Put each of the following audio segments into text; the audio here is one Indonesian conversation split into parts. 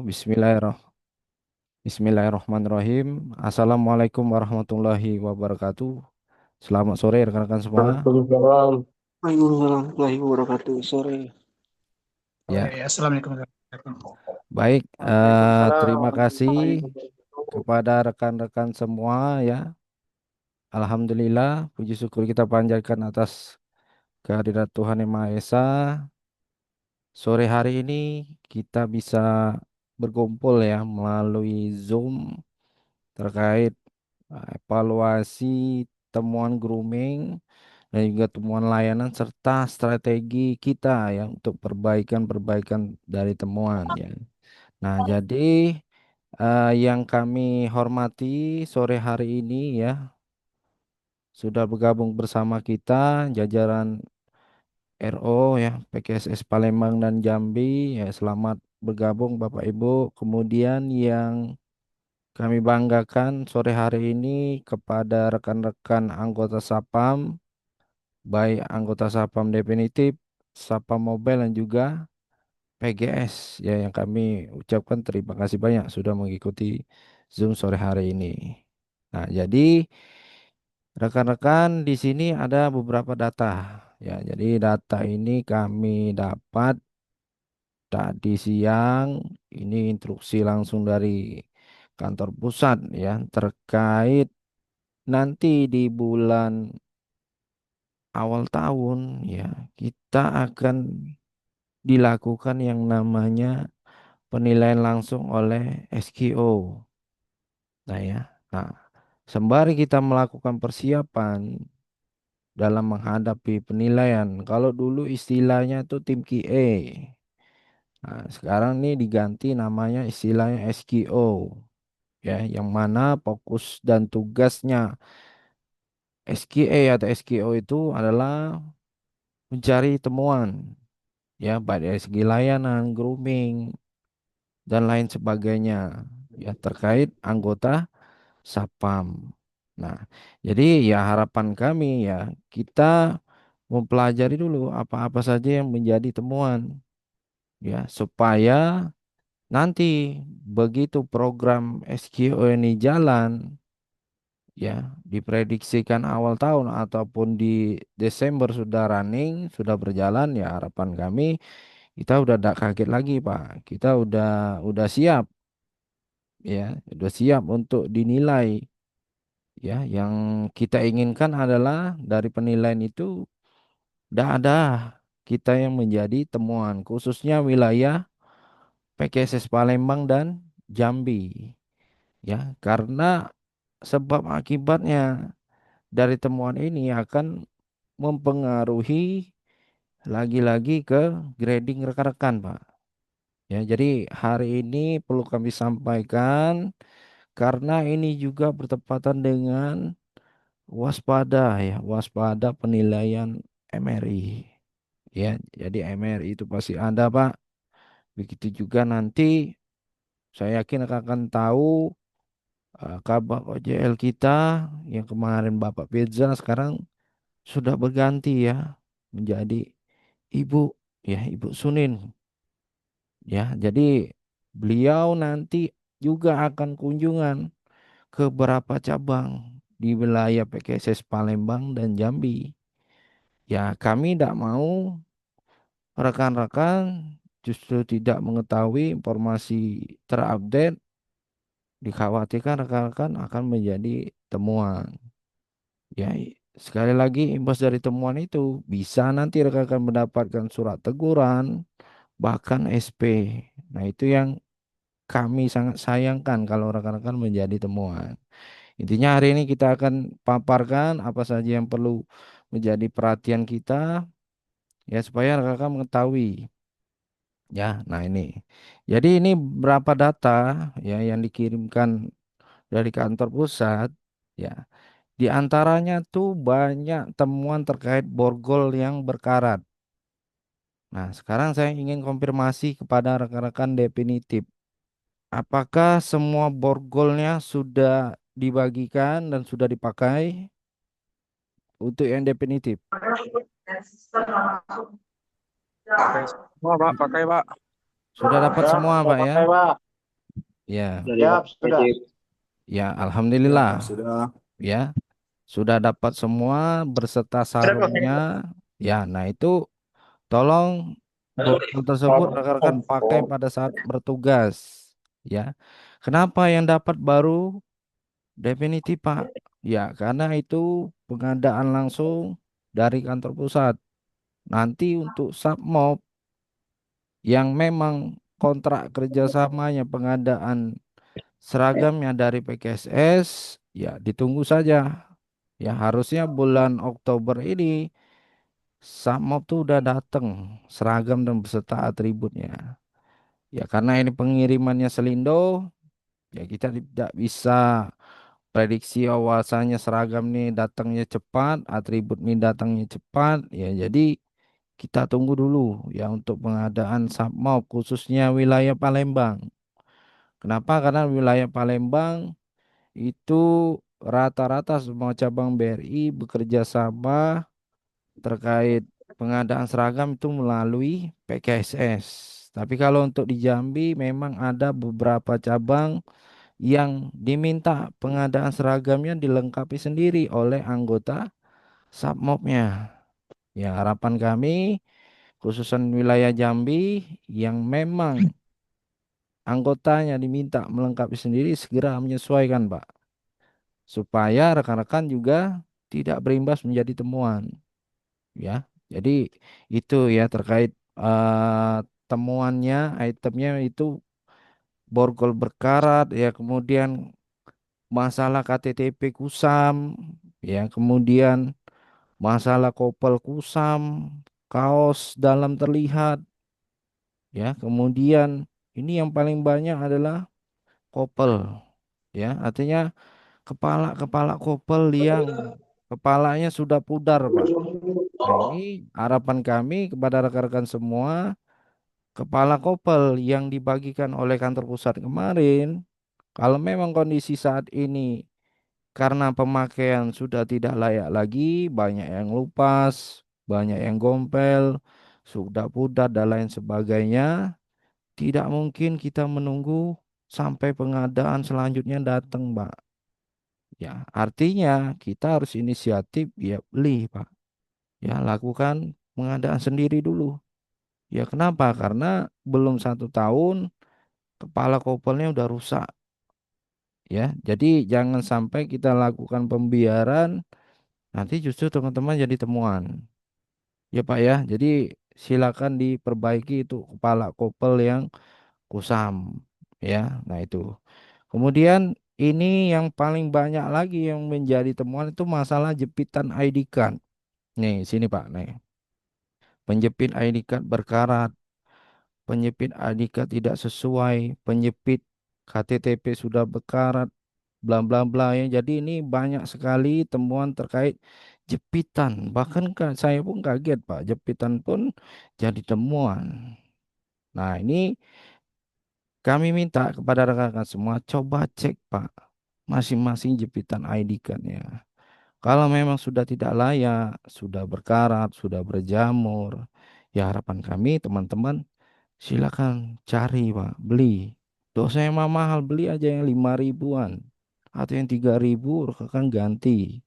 Bismillahirrahmanirrahim. Assalamualaikum warahmatullahi wabarakatuh. Selamat sore rekan-rekan semua. Waalaikumsalam. Waalaikumsalam warahmatullahi wabarakatuh. Sore. Ya, Assalamualaikum warahmatullahi wabarakatuh. baik. Waalaikumsalam Terima kasih warahmatullahi wabarakatuh. kepada rekan-rekan semua ya. Alhamdulillah, puji syukur kita panjatkan atas kehadirat Tuhan Yang Maha Esa. Sore hari ini kita bisa berkumpul ya melalui Zoom terkait evaluasi temuan grooming dan juga temuan layanan serta strategi kita ya untuk perbaikan-perbaikan dari temuan ya. Nah, jadi yang kami hormati sore hari ini ya sudah bergabung bersama kita jajaran RO ya PKSS Palembang dan Jambi ya, selamat bergabung Bapak Ibu. Kemudian yang kami banggakan sore hari ini kepada rekan-rekan anggota Sapam, baik anggota Sapam definitif, Sapam Mobile dan juga PGS ya, yang kami ucapkan terima kasih banyak sudah mengikuti Zoom sore hari ini. Nah, jadi rekan-rekan di sini ada beberapa data ya. Jadi data ini kami dapat tadi siang, ini instruksi langsung dari kantor pusat ya terkait nanti di bulan awal tahun ya kita akan dilakukan yang namanya penilaian langsung oleh SKO. Nah ya, nah sembari kita melakukan persiapan dalam menghadapi penilaian, kalau dulu istilahnya tuh tim QA, nah sekarang nih diganti namanya istilahnya SKO, ya, yang mana fokus dan tugasnya SKA atau SKO itu adalah mencari temuan, ya, baik dari segi layanan, grooming, dan lain sebagainya ya terkait anggota Sapam. Nah, jadi ya harapan kami ya kita mempelajari dulu apa-apa saja yang menjadi temuan ya supaya nanti begitu program SQO ini jalan ya diprediksikan awal tahun ataupun di Desember sudah running, sudah berjalan ya harapan kami kita udah tidak kaget lagi Pak. Kita udah siap ya, udah siap untuk dinilai ya. Yang kita inginkan adalah dari penilaian itu tidak ada kita yang menjadi temuan khususnya wilayah PKSS Palembang dan Jambi ya, karena sebab akibatnya dari temuan ini akan mempengaruhi lagi-lagi ke grading rekan-rekan Pak ya. Jadi hari ini perlu kami sampaikan karena ini juga bertepatan dengan waspada ya, waspada penilaian MRI ya. Jadi MRI itu pasti ada Pak. Begitu juga nanti saya yakin akan tahu kabar OJL kita yang kemarin Bapak Firza sekarang sudah berganti ya menjadi Ibu ya, Ibu Sunin ya. Jadi beliau nanti juga akan kunjungan ke beberapa cabang di wilayah PKSS Palembang dan Jambi. Ya, kami tidak mau rekan-rekan justru tidak mengetahui informasi terupdate, dikhawatirkan rekan-rekan akan menjadi temuan. Ya, sekali lagi imbas dari temuan itu bisa nanti rekan-rekan mendapatkan surat teguran, bahkan SP. Nah, itu yang kami sangat sayangkan kalau rekan-rekan menjadi temuan. Intinya hari ini kita akan paparkan apa saja yang perlu menjadi perhatian kita ya supaya rekan-rekan mengetahui ya. Nah, ini. Jadi ini berapa data ya yang dikirimkan dari kantor pusat ya. Di antaranya tuh banyak temuan terkait borgol yang berkarat. Nah, sekarang saya ingin konfirmasi kepada rekan-rekan definitif. Apakah semua borgolnya sudah dibagikan dan sudah dipakai untuk yang definitif? Pakai semua Pak, pakai Pak. Sudah dapat Ya, semua, kita Pak ya? pakai, Pak. Ya, dari Siap, Bapak sudah. Najib. ya, Ya, alhamdulillah. sudah. Ya, sudah dapat semua berserta sarungnya. Ya, nah itu tolong botol tersebut rekan-rekan pakai pada saat bertugas. Ya, kenapa yang dapat baru definitif, Pak? Ya, karena itu pengadaan langsung dari kantor pusat. Nanti untuk submob yang memang kontrak kerjasamanya pengadaan seragamnya dari PKSS, ya ditunggu saja. Ya harusnya bulan Oktober ini submob tuh udah datang seragam dan beserta atributnya. Ya karena ini pengirimannya Selindo, ya kita tidak bisa prediksi awasannya seragam nih datangnya cepat, atribut nih datangnya cepat. Ya jadi kita tunggu dulu ya untuk pengadaan submob khususnya wilayah Palembang. Kenapa? Karena wilayah Palembang itu rata-rata semua cabang BRI bekerja sama terkait pengadaan seragam itu melalui PKSS. Tapi kalau untuk di Jambi memang ada beberapa cabang yang diminta pengadaan seragamnya dilengkapi sendiri oleh anggota Submobnya. Ya, harapan kami khususan wilayah Jambi yang memang anggotanya diminta melengkapi sendiri segera menyesuaikan, Pak, supaya rekan-rekan juga tidak berimbas menjadi temuan, ya. Jadi itu ya terkait temuannya, itemnya itu borgol berkarat, ya kemudian masalah KTTP kusam, ya kemudian masalah kopel kusam, kaos dalam terlihat, ya kemudian ini yang paling banyak adalah kopel, ya artinya kepala-kepala kopel yang kepalanya sudah pudar, Pak. Nah ini harapan kami kepada rekan-rekan semua, kepala kopel yang dibagikan oleh kantor pusat kemarin, kalau memang kondisi saat ini karena pemakaian sudah tidak layak lagi, banyak yang lupas, banyak yang gompel, sudah pudar dan lain sebagainya. Tidak mungkin kita menunggu sampai pengadaan selanjutnya datang, Pak. Ya, artinya kita harus inisiatif, ya beli, Pak. Ya, lakukan pengadaan sendiri dulu. Ya, kenapa? Karena belum 1 tahun kepala kopelnya udah rusak. Ya, jadi jangan sampai kita lakukan pembiaran. Nanti justru teman-teman jadi temuan. Ya Pak ya. Jadi silakan diperbaiki itu kepala kopel yang kusam. Ya. Nah itu. Kemudian ini yang paling banyak lagi yang menjadi temuan itu masalah jepitan ID card. Nih sini Pak. Nih. Penjepit ID card berkarat. Penjepit ID card tidak sesuai. Penjepit KTTP sudah berkarat, bla bla bla ya. Jadi ini banyak sekali temuan terkait jepitan. Bahkan saya pun kaget, Pak. Jepitan pun jadi temuan. Nah, ini kami minta kepada rekan-rekan semua coba cek, Pak, masing-masing jepitan ID card-nya. Kalau memang sudah tidak layak, sudah berkarat, sudah berjamur, ya harapan kami teman-teman silakan cari, Pak, beli. Dosanya mah mahal, beli aja yang 5 ribuan atau yang 3 ribu, rekan ganti.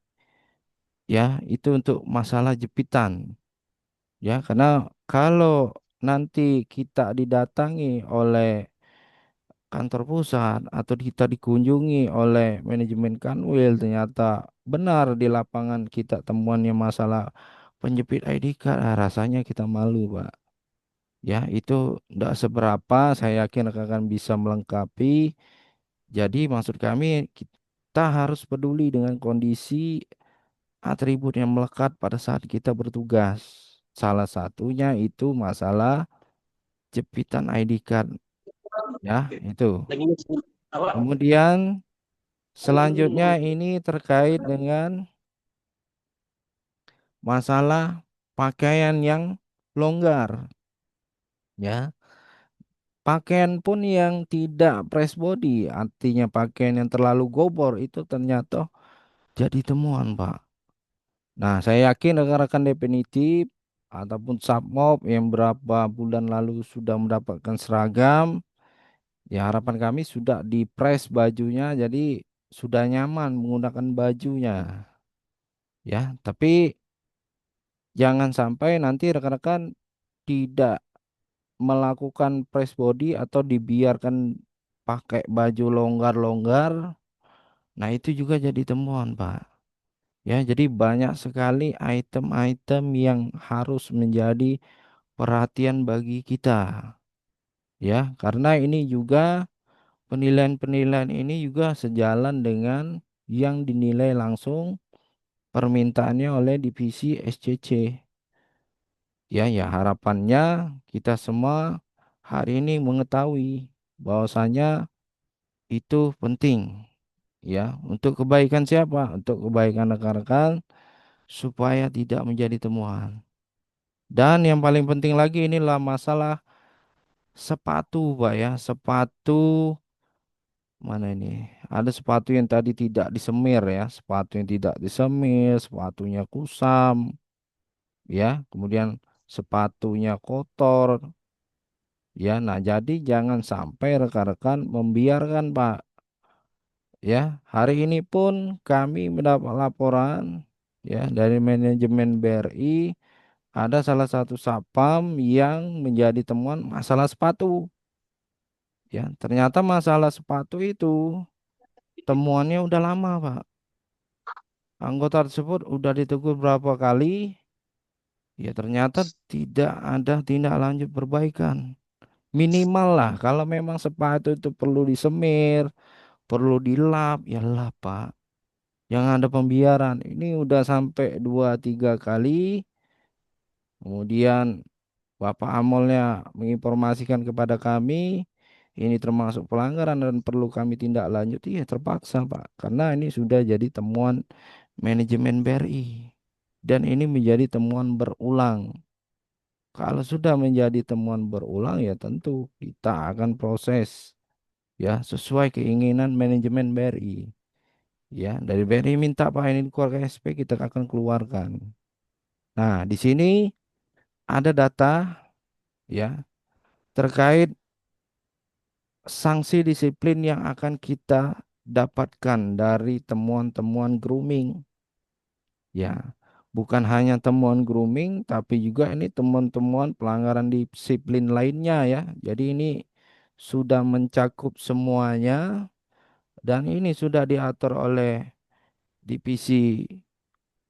Ya, itu untuk masalah jepitan. Ya, karena kalau nanti kita didatangi oleh kantor pusat atau kita dikunjungi oleh manajemen Kanwil, ternyata benar di lapangan kita temuannya masalah penjepit ID card, rasanya kita malu, Pak. Ya, itu tidak seberapa, saya yakin rekan bisa melengkapi. Jadi maksud kami kita harus peduli dengan kondisi atribut yang melekat pada saat kita bertugas. Salah satunya itu masalah jepitan ID card, ya, itu. Lagi apa? Kemudian selanjutnya ini terkait dengan masalah pakaian yang longgar, ya. Pakaian pun yang tidak press body, artinya pakaian yang terlalu gobor itu ternyata jadi temuan, Pak. Nah, saya yakin rekan-rekan definitif ataupun submob yang berapa bulan lalu sudah mendapatkan seragam, Ya harapan kami sudah di press bajunya, jadi sudah nyaman menggunakan bajunya. Ya, tapi jangan sampai nanti rekan-rekan tidak melakukan press body atau dibiarkan pakai baju longgar-longgar. Nah, itu juga jadi temuan, Pak. Ya, jadi banyak sekali item-item yang harus menjadi perhatian bagi kita. Ya, karena ini juga penilaian-penilaian ini juga sejalan dengan yang dinilai langsung permintaannya oleh divisi SCC. Ya, ya harapannya kita semua hari ini mengetahui bahwasanya itu penting ya untuk kebaikan siapa? Untuk kebaikan rekan-rekan supaya tidak menjadi temuan. Dan yang paling penting lagi inilah masalah sepatu, Pak ya. Sepatu mana ini? Ada sepatu yang tadi tidak disemir ya, sepatu yang tidak disemir, sepatunya kusam ya. Kemudian sepatunya kotor. Ya, nah jadi jangan sampai rekan-rekan membiarkan Pak. Ya, hari ini pun kami mendapat laporan ya dari manajemen BRI ada salah satu satpam yang menjadi temuan masalah sepatu. Ya, ternyata masalah sepatu itu temuannya udah lama, Pak. Anggota tersebut udah ditegur berapa kali, ya ternyata tidak ada tindak lanjut perbaikan. Minimal lah kalau memang sepatu itu perlu disemir, perlu dilap, ya lap, Pak. Yang ada pembiaran. Ini udah sampai 2 3 kali. Kemudian Bapak Amolnya menginformasikan kepada kami, ini termasuk pelanggaran dan perlu kami tindak lanjut. Iya terpaksa Pak. Karena ini sudah jadi temuan manajemen BRI. Dan ini menjadi temuan berulang. Kalau sudah menjadi temuan berulang ya tentu kita akan proses ya sesuai keinginan manajemen BRI. Ya, dari BRI minta Pak ini keluarga SP kita akan keluarkan. Nah, di sini ada data ya terkait sanksi disiplin yang akan kita dapatkan dari temuan-temuan grooming. Ya, bukan hanya temuan grooming tapi juga ini temuan-temuan pelanggaran disiplin lainnya ya. Jadi ini sudah mencakup semuanya dan ini sudah diatur oleh divisi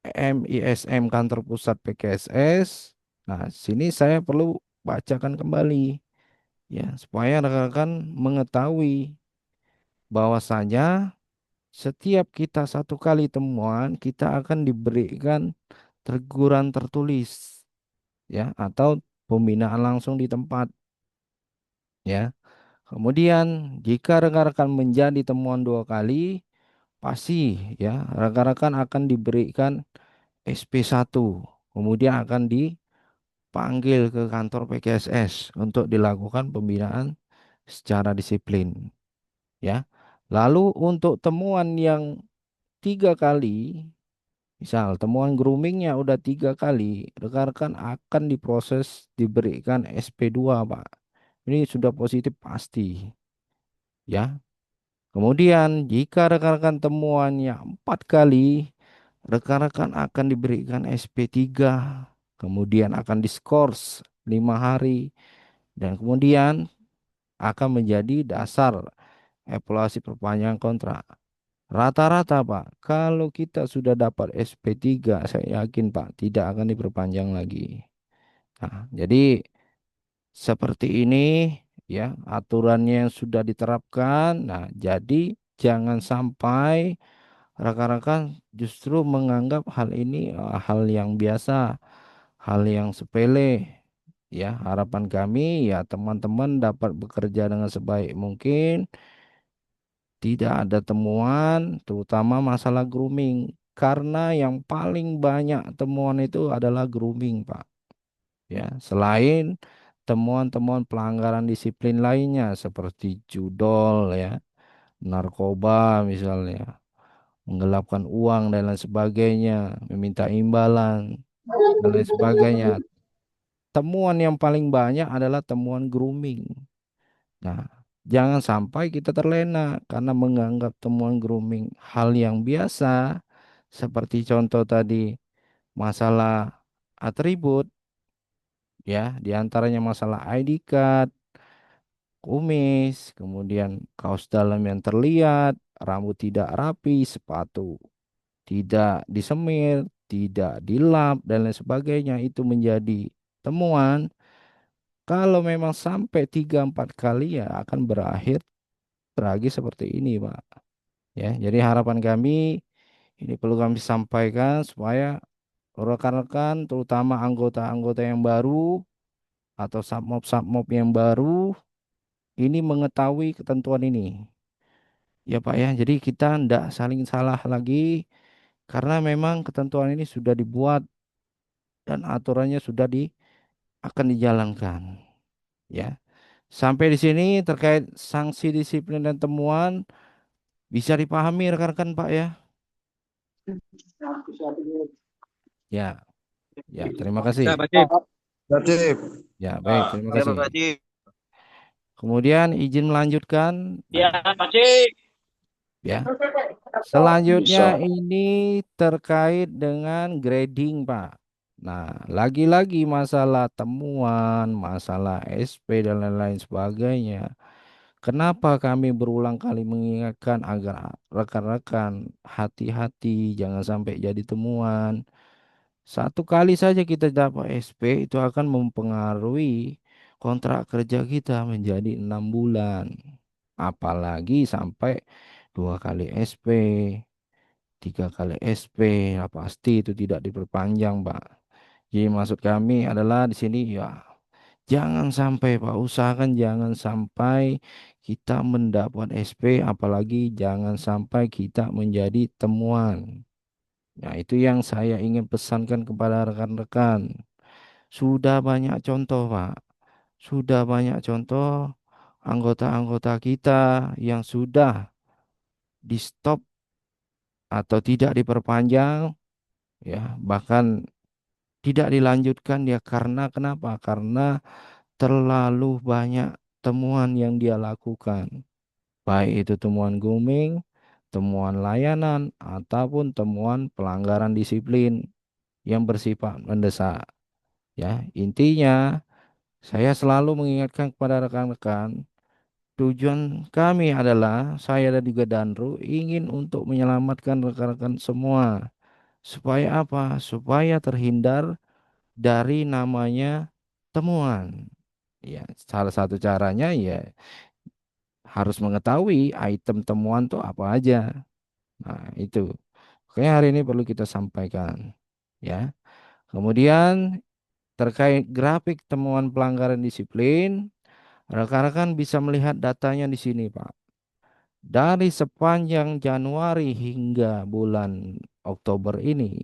MISM Kantor Pusat PKSS. Nah, sini saya perlu bacakan kembali ya supaya rekan-rekan mengetahui bahwasanya setiap kita satu kali temuan kita akan diberikan teguran tertulis ya atau pembinaan langsung di tempat ya. Kemudian jika rekan-rekan menjadi temuan 2 kali pasti ya rekan-rekan akan diberikan SP1 kemudian akan dipanggil ke kantor PKSS untuk dilakukan pembinaan secara disiplin ya. Lalu untuk temuan yang 3 kali, misal temuan groomingnya udah 3 kali, rekan-rekan akan diproses diberikan SP2 Pak. Ini sudah positif pasti ya. Kemudian jika rekan-rekan temuannya 4 kali, rekan-rekan akan diberikan SP3, kemudian akan diskors 5 hari, dan kemudian akan menjadi dasar evaluasi perpanjangan kontrak. Rata-rata Pak, kalau kita sudah dapat SP3, saya yakin Pak tidak akan diperpanjang lagi. Nah, jadi seperti ini ya aturannya yang sudah diterapkan. Nah, jadi jangan sampai rekan-rekan justru menganggap hal ini hal yang biasa, hal yang sepele. Ya, harapan kami ya teman-teman dapat bekerja dengan sebaik mungkin, tidak ada temuan, terutama masalah grooming. Karena yang paling banyak temuan itu adalah grooming, Pak. Ya, selain temuan-temuan pelanggaran disiplin lainnya seperti judol ya, narkoba misalnya, menggelapkan uang dan lain sebagainya, meminta imbalan dan lain sebagainya. Temuan yang paling banyak adalah temuan grooming. Nah, Jangan sampai kita terlena karena menganggap temuan grooming hal yang biasa, seperti contoh tadi masalah atribut, ya, diantaranya masalah ID card, kumis, kemudian kaos dalam yang terlihat, rambut tidak rapi, sepatu tidak disemir, tidak dilap, dan lain sebagainya, itu menjadi temuan. Kalau memang sampai 3 4 kali ya akan berakhir tragis seperti ini, Pak. Ya, jadi harapan kami ini perlu kami sampaikan supaya rekan-rekan, terutama anggota-anggota yang baru atau submob-submob yang baru, ini mengetahui ketentuan ini. Ya Pak ya, jadi kita tidak saling salah lagi karena memang ketentuan ini sudah dibuat dan aturannya sudah akan dijalankan. Ya, sampai di sini terkait sanksi disiplin dan temuan bisa dipahami rekan-rekan Pak ya. Ya, ya, terima Ya, kasih. Pak Cip. Tertib. Ya, baik, terima Ya kasih. Pak Cip. Kemudian izin melanjutkan. Ya Nah, Pak Cip. ya. Selanjutnya Bisa. ini terkait dengan grading, Pak. Nah, lagi-lagi masalah temuan, masalah SP dan lain-lain sebagainya. Kenapa kami berulang kali mengingatkan agar rekan-rekan hati-hati, jangan sampai jadi temuan. Satu kali saja kita dapat SP itu akan mempengaruhi kontrak kerja kita menjadi 6 bulan. Apalagi sampai 2 kali SP, 3 kali SP, ya pasti itu tidak diperpanjang, Pak. Jadi maksud kami adalah di sini ya jangan sampai Pak, usahakan jangan sampai kita mendapat SP, apalagi jangan sampai kita menjadi temuan. Nah, itu yang saya ingin pesankan kepada rekan-rekan. Sudah banyak contoh, Pak. Sudah banyak contoh anggota-anggota kita yang sudah di stop atau tidak diperpanjang, ya, bahkan tidak dilanjutkan ya karena kenapa? Karena terlalu banyak temuan yang dia lakukan. Baik itu temuan grooming, temuan layanan, ataupun temuan pelanggaran disiplin yang bersifat mendesak. Ya, intinya saya selalu mengingatkan kepada rekan-rekan, tujuan kami adalah saya dan juga Danru ingin untuk menyelamatkan rekan-rekan semua. Supaya apa? Supaya terhindar dari namanya temuan. Ya, salah satu caranya ya harus mengetahui item temuan tuh apa aja. Nah, itu. Oke, hari ini perlu kita sampaikan. Ya. Kemudian terkait grafik temuan pelanggaran disiplin, rekan-rekan bisa melihat datanya di sini, Pak. Dari sepanjang Januari hingga bulan Oktober ini,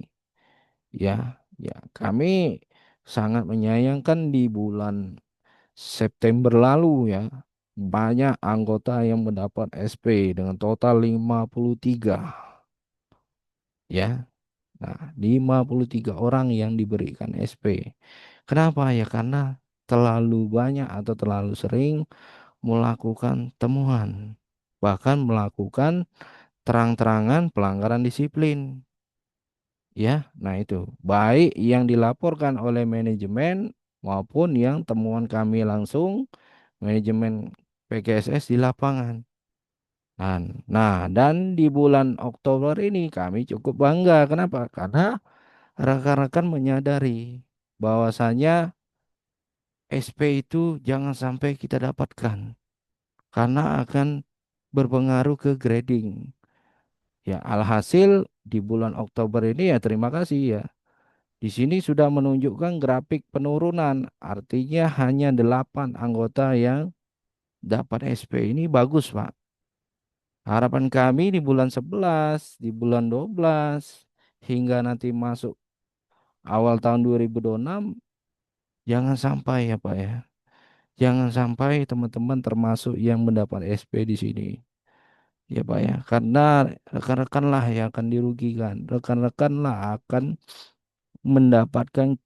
ya, ya, kami sangat menyayangkan di bulan September lalu ya, banyak anggota yang mendapat SP dengan total 53, ya. Nah, 53 orang yang diberikan SP. Kenapa ya? Karena terlalu banyak atau terlalu sering melakukan temuan, bahkan melakukan terang-terangan pelanggaran disiplin. Ya, nah itu baik yang dilaporkan oleh manajemen maupun yang temuan kami langsung manajemen PGSS di lapangan. Dan di bulan Oktober ini kami cukup bangga. Kenapa? Karena rekan-rekan menyadari bahwasanya SP itu jangan sampai kita dapatkan karena akan berpengaruh ke grading. Ya, alhasil di bulan Oktober ini ya terima kasih ya. Di sini sudah menunjukkan grafik penurunan, artinya hanya 8 anggota yang dapat SP. Ini bagus, Pak. Harapan kami di bulan 11, di bulan 12, hingga nanti masuk awal tahun 2026, jangan sampai ya Pak ya. Jangan sampai teman-teman termasuk yang mendapat SP di sini. Ya Pak ya, karena rekan-rekanlah yang akan dirugikan. Rekan-rekanlah akan mendapatkan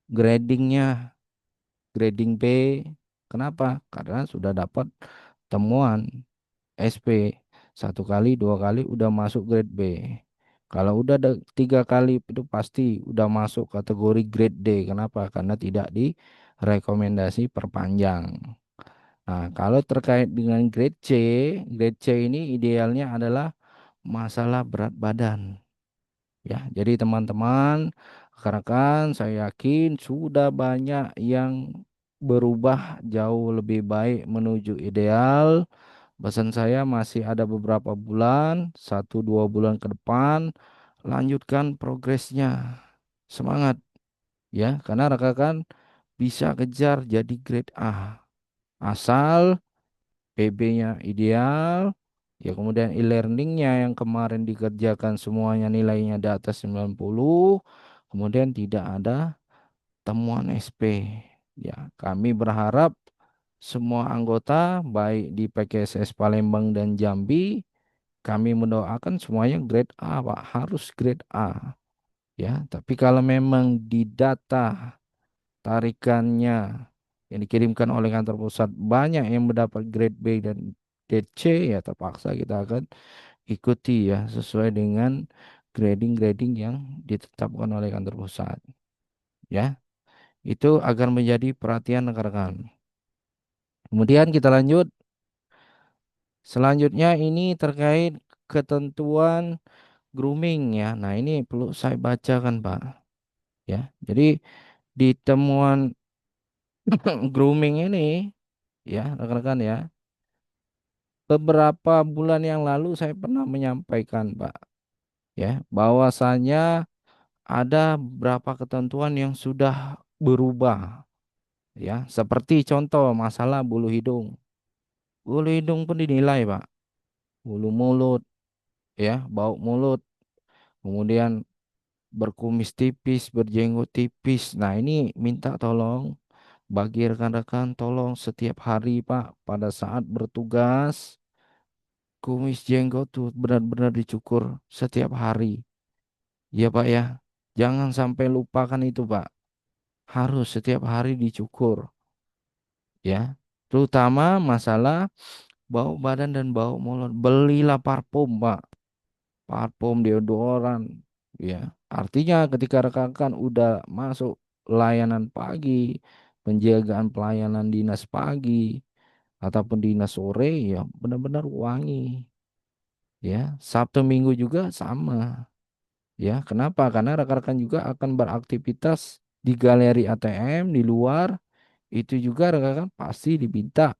gradingnya, grading B. Kenapa? Karena sudah dapat temuan SP. Satu kali, dua kali udah masuk grade B. Kalau udah ada tiga kali itu pasti udah masuk kategori grade D. Kenapa? Karena tidak direkomendasi perpanjang. Nah, kalau terkait dengan grade C ini idealnya adalah masalah berat badan. Ya, jadi teman-teman, rekan-rekan, saya yakin sudah banyak yang berubah jauh lebih baik menuju ideal. Pesan saya masih ada beberapa bulan, 1 2 bulan ke depan, lanjutkan progresnya. Semangat ya, karena rekan-rekan bisa kejar jadi grade A. Asal PB-nya ideal, ya kemudian e-learningnya yang kemarin dikerjakan semuanya nilainya di atas 90, kemudian tidak ada temuan SP. Ya, kami berharap semua anggota baik di PKSS Palembang dan Jambi, kami mendoakan semuanya grade A, Pak, harus grade A. Ya, tapi kalau memang di data tarikannya yang dikirimkan oleh kantor pusat banyak yang mendapat grade B dan grade C, ya terpaksa kita akan ikuti ya sesuai dengan grading-grading yang ditetapkan oleh kantor pusat. Ya, itu agar menjadi perhatian rekan-rekan. Kemudian kita lanjut. Selanjutnya ini terkait ketentuan grooming ya. Nah, ini perlu saya bacakan, Pak. Ya. Jadi di temuan grooming ini ya, rekan-rekan ya, beberapa bulan yang lalu saya pernah menyampaikan, Pak, ya, bahwasanya ada beberapa ketentuan yang sudah berubah, ya, seperti contoh masalah bulu hidung. Bulu hidung pun dinilai, Pak. Bulu mulut, ya, bau mulut, kemudian berkumis tipis, berjenggot tipis. Nah, ini minta tolong bagi rekan-rekan, tolong setiap hari, Pak, pada saat bertugas, kumis jenggot tuh benar-benar dicukur setiap hari. Ya Pak ya, jangan sampai lupakan itu Pak. Harus setiap hari dicukur ya. Terutama masalah bau badan dan bau mulut. Belilah parfum Pak. Parfum, deodoran ya. Artinya ketika rekan-rekan udah masuk layanan pagi, penjagaan pelayanan dinas pagi ataupun dinas sore ya benar-benar wangi ya. Sabtu Minggu juga sama. Ya, kenapa? Karena rekan-rekan juga akan beraktivitas di galeri ATM di luar, itu juga rekan-rekan pasti diminta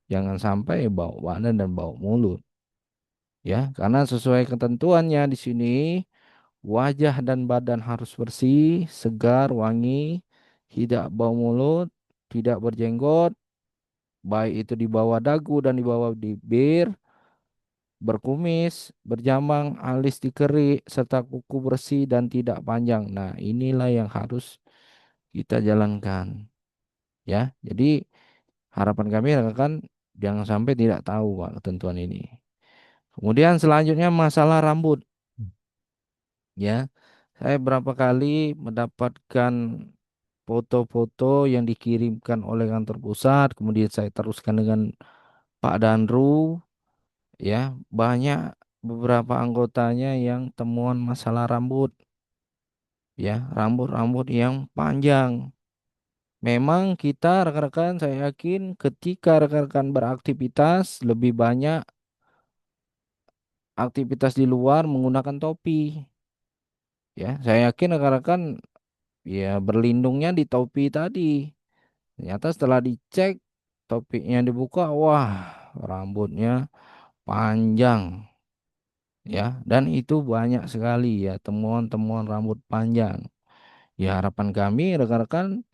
jangan sampai bau badan dan bau mulut. Ya, karena sesuai ketentuannya di sini wajah dan badan harus bersih, segar, wangi, tidak bau mulut, tidak berjenggot, baik itu di bawah dagu dan di bawah bibir, berkumis, berjambang, alis dikerik, serta kuku bersih dan tidak panjang. Nah, inilah yang harus kita jalankan. Ya, jadi harapan kami rekan jangan sampai tidak tahu Pak ketentuan ini. Kemudian selanjutnya masalah rambut. Ya, saya berapa kali mendapatkan foto-foto yang dikirimkan oleh kantor pusat, kemudian saya teruskan dengan Pak Danru. Ya, banyak beberapa anggotanya yang temuan masalah rambut, ya, rambut-rambut yang panjang. Memang kita rekan-rekan saya yakin ketika rekan-rekan beraktivitas lebih banyak aktivitas di luar menggunakan topi. Ya, saya yakin rekan-rekan ya berlindungnya di topi tadi. Ternyata setelah dicek topinya dibuka, wah, rambutnya panjang. Ya, dan itu banyak sekali ya temuan-temuan rambut panjang. Ya, harapan kami rekan-rekan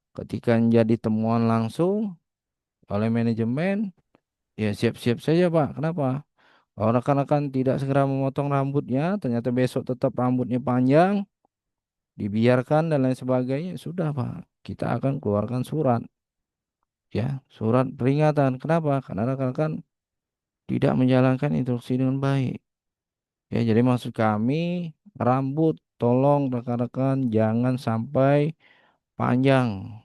ketika menjadi temuan langsung oleh manajemen, ya siap-siap saja Pak. Kenapa? Kalau rekan-rekan tidak segera memotong rambutnya, ternyata besok tetap rambutnya panjang, dibiarkan dan lain sebagainya, sudah Pak. Kita akan keluarkan surat, ya, surat peringatan. Kenapa? Karena rekan-rekan tidak menjalankan instruksi dengan baik. Ya, jadi maksud kami rambut tolong rekan-rekan jangan sampai panjang,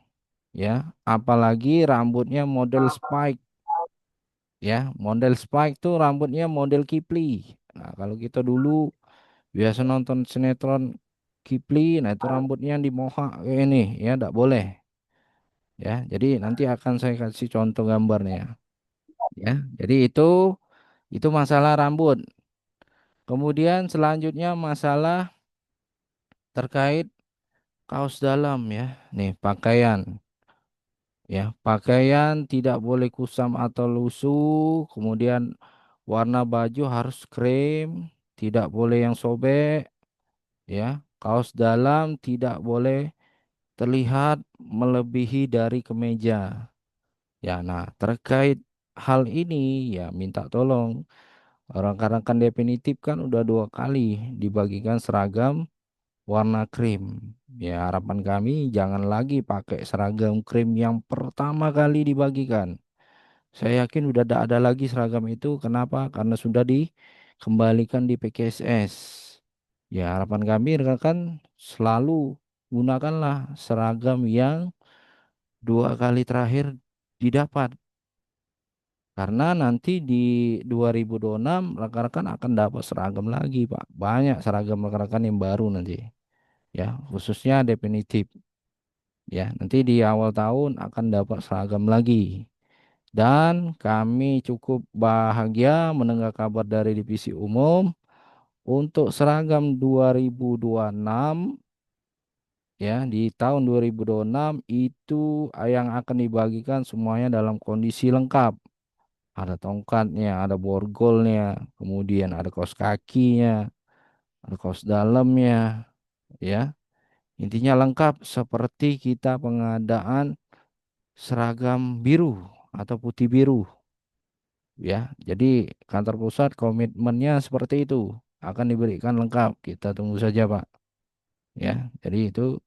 ya. Apalagi rambutnya model spike, Ya, model Spike tuh rambutnya model Kipli. Nah, kalau kita dulu biasa nonton sinetron Kipli, nah itu rambutnya yang dimohak kayak ini, ya, tidak boleh. Ya, jadi nanti akan saya kasih contoh gambarnya. Ya, jadi itu masalah rambut. Kemudian selanjutnya masalah terkait kaos dalam ya. Nih, pakaian. Ya, pakaian tidak boleh kusam atau lusuh. Kemudian warna baju harus krim, tidak boleh yang sobek. Ya, kaos dalam tidak boleh terlihat melebihi dari kemeja. Ya, nah terkait hal ini ya minta tolong. Orang karena kan definitif kan udah 2 kali dibagikan seragam warna krim. Ya, harapan kami jangan lagi pakai seragam krim yang pertama kali dibagikan. Saya yakin udah tidak ada lagi seragam itu. Kenapa? Karena sudah dikembalikan di PKSS. Ya, harapan kami rekan selalu gunakanlah seragam yang 2 kali terakhir didapat. Karena nanti di 2026 rekan-rekan akan dapat seragam lagi, Pak. Banyak seragam rekan-rekan yang baru nanti. Ya, khususnya definitif. Ya, nanti di awal tahun akan dapat seragam lagi. Dan kami cukup bahagia mendengar kabar dari divisi umum untuk seragam 2026 ya di tahun 2026 itu yang akan dibagikan semuanya dalam kondisi lengkap. Ada tongkatnya, ada borgolnya, kemudian ada kaos kakinya, ada kaos dalamnya, ya. Intinya lengkap seperti kita pengadaan seragam biru atau putih biru, ya. Jadi kantor pusat komitmennya seperti itu, akan diberikan lengkap. Kita tunggu saja, Pak. Ya, jadi itu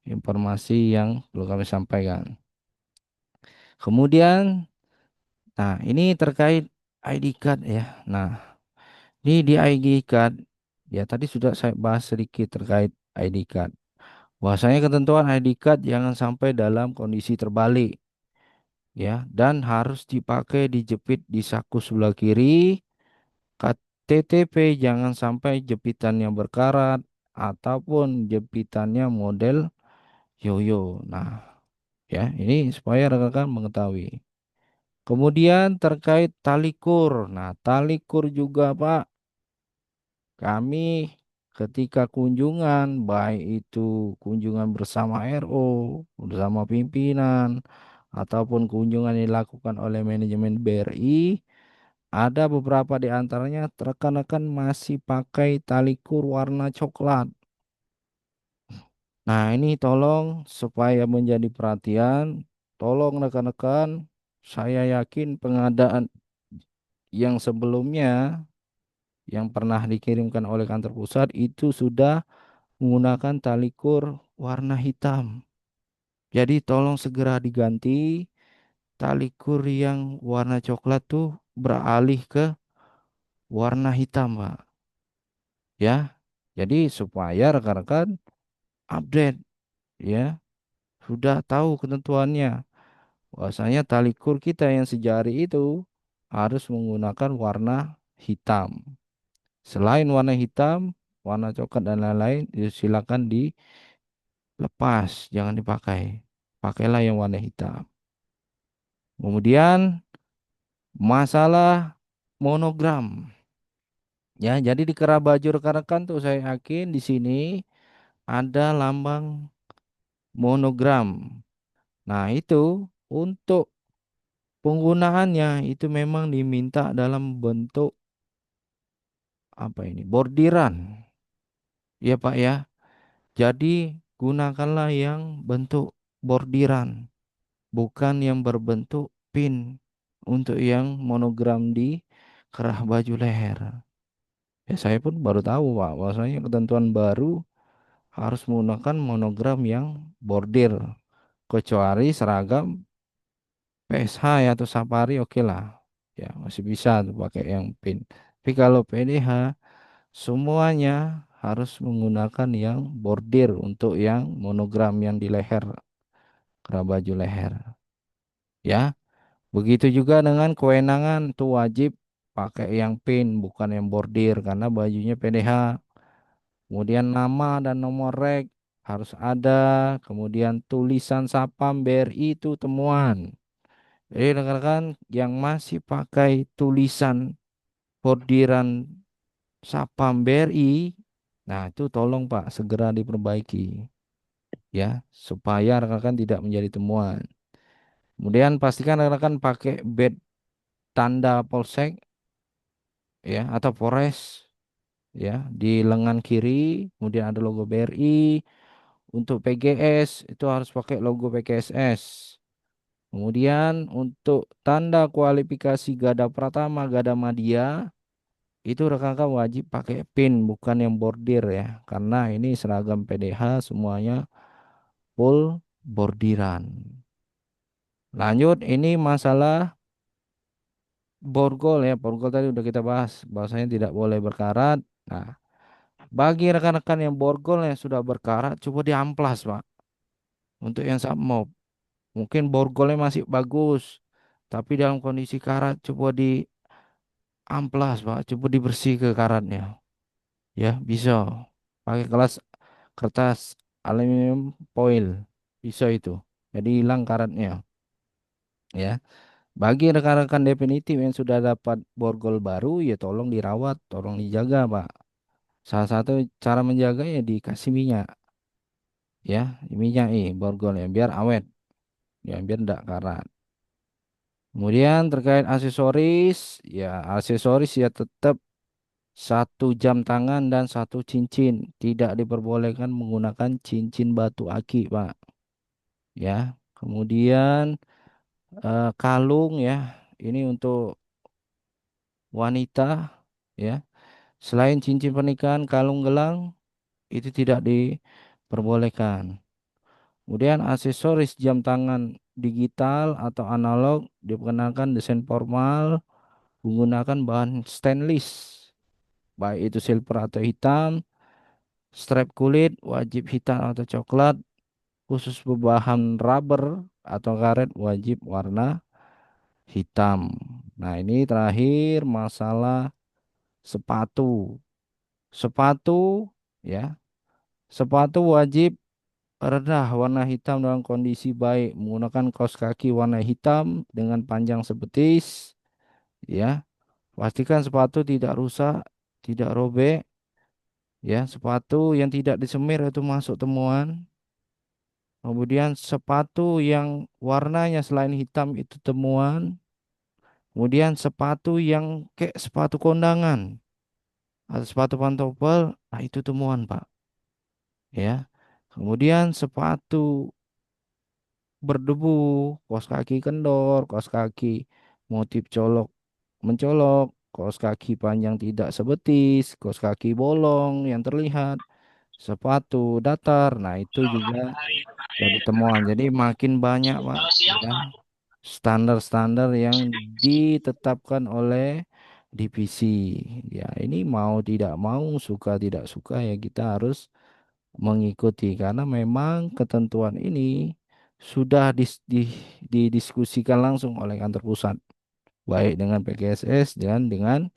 informasi yang perlu kami sampaikan. Kemudian, nah ini terkait ID card ya. Nah, ini di ID card, ya tadi sudah saya bahas sedikit terkait ID card. Bahwasanya ketentuan ID card jangan sampai dalam kondisi terbalik, ya, dan harus dipakai dijepit di saku sebelah kiri. KTTP jangan sampai jepitannya berkarat ataupun jepitannya model yoyo. Nah, ya ini supaya rekan-rekan mengetahui. Kemudian terkait talikur. Nah, talikur juga Pak, kami ketika kunjungan, baik itu kunjungan bersama RO, bersama pimpinan, ataupun kunjungan yang dilakukan oleh manajemen BRI, ada beberapa di antaranya rekan-rekan masih pakai talikur warna coklat. Nah, ini tolong supaya menjadi perhatian, tolong rekan-rekan, saya yakin pengadaan yang sebelumnya yang pernah dikirimkan oleh kantor pusat itu sudah menggunakan talikur warna hitam. Jadi tolong segera diganti talikur yang warna coklat tuh beralih ke warna hitam, Pak. Ya. Jadi supaya rekan-rekan update ya, sudah tahu ketentuannya. Bahwasanya talikur kita yang sejari itu harus menggunakan warna hitam. Selain warna hitam, warna coklat dan lain-lain, silakan dilepas, jangan dipakai. Pakailah yang warna hitam. Kemudian masalah monogram. Ya, jadi di kerah baju rekan-rekan tuh saya yakin di sini ada lambang monogram. Nah, itu untuk penggunaannya itu memang diminta dalam bentuk apa ini? Bordiran. Ya, Pak ya. Jadi gunakanlah yang bentuk bordiran, bukan yang berbentuk pin untuk yang monogram di kerah baju leher. Ya saya pun baru tahu Pak, bahwasanya ketentuan baru harus menggunakan monogram yang bordir. Kecuali seragam PSH ya atau Safari oke lah. Ya masih bisa tuh pakai yang pin. Tapi kalau PDH semuanya harus menggunakan yang bordir untuk yang monogram yang di leher, kerah baju leher. Ya. Begitu juga dengan kewenangan tuh wajib pakai yang pin bukan yang bordir karena bajunya PDH. Kemudian nama dan nomor rek harus ada. Kemudian tulisan Sapam BRI itu temuan. Jadi rekan-rekan yang masih pakai tulisan bordiran Sapam BRI, nah itu tolong Pak segera diperbaiki ya supaya rekan-rekan tidak menjadi temuan. Kemudian pastikan rekan-rekan pakai badge tanda Polsek ya atau Polres ya di lengan kiri, kemudian ada logo BRI. Untuk PGS itu harus pakai logo PGSS. Kemudian untuk tanda kualifikasi Gada Pratama, Gada Madya itu rekan-rekan wajib pakai PIN bukan yang bordir ya. Karena ini seragam PDH semuanya full bordiran. Lanjut ini masalah borgol ya. Borgol tadi udah kita bahas. Bahwasanya tidak boleh berkarat. Nah, bagi rekan-rekan yang borgol yang sudah berkarat coba diamplas Pak. Untuk yang submob. Mungkin borgolnya masih bagus. Tapi dalam kondisi karat coba di amplas Pak. Coba dibersih ke karatnya. Ya bisa. Pakai kelas kertas aluminium foil. Bisa itu. Jadi hilang karatnya. Ya. Bagi rekan-rekan definitif yang sudah dapat borgol baru, ya tolong dirawat, tolong dijaga, Pak. Salah satu cara menjaga ya dikasih minyak, ya, minyak borgolnya biar awet, ya biar tidak karat. Kemudian terkait aksesoris, ya aksesoris ya tetap satu jam tangan dan satu cincin, tidak diperbolehkan menggunakan cincin batu aki, Pak. Ya, kemudian kalung ya, ini untuk wanita, ya. Selain cincin pernikahan, kalung gelang itu tidak diperbolehkan. Kemudian aksesoris jam tangan digital atau analog diperkenalkan desain formal menggunakan bahan stainless, baik itu silver atau hitam, strap kulit wajib hitam atau coklat, khusus berbahan rubber atau karet wajib warna hitam. Nah, ini terakhir masalah sepatu. Sepatu ya, sepatu wajib rendah warna hitam dalam kondisi baik menggunakan kaos kaki warna hitam dengan panjang sebetis ya. Pastikan sepatu tidak rusak, tidak robek ya. Sepatu yang tidak disemir itu masuk temuan. Kemudian sepatu yang warnanya selain hitam itu temuan. Kemudian sepatu yang kayak sepatu kondangan atau sepatu pantofel, nah itu temuan Pak ya. Kemudian sepatu berdebu, kaos kaki kendor, kaos kaki motif colok mencolok, kaos kaki panjang tidak sebetis, kaos kaki bolong yang terlihat, sepatu datar. Nah, itu juga jadi temuan. Jadi makin banyak, Pak, ya, standar-standar yang ditetapkan oleh divisi. Ya, ini mau tidak mau, suka tidak suka ya kita harus mengikuti karena memang ketentuan ini sudah didiskusikan langsung oleh kantor pusat baik dengan PGSS dan dengan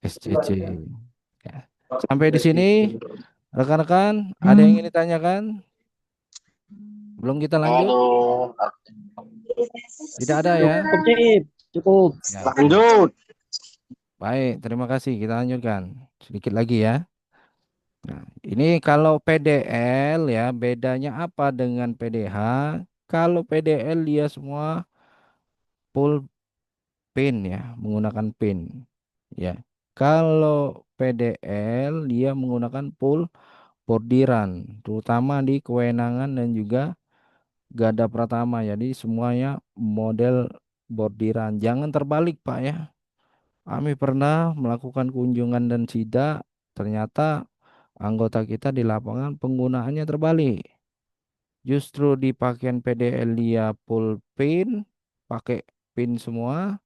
SCC. Ya. Sampai di sini rekan-rekan ada yang ingin ditanyakan? Belum kita lanjut? Tidak ada ya? Cukup, Cip. Cukup. Ya, oke. Lanjut. Baik, terima kasih. Kita lanjutkan sedikit lagi ya. Nah, ini kalau PDL ya bedanya apa dengan PDH? Kalau PDL dia semua full pin ya, menggunakan pin ya. Kalau PDL dia menggunakan full bordiran, terutama di kewenangan dan juga gada pratama. Jadi semuanya model bordiran. Jangan terbalik Pak ya. Kami pernah melakukan kunjungan dan sidak, ternyata anggota kita di lapangan penggunaannya terbalik. Justru di pakaian PDL dia full pin, pakai pin semua.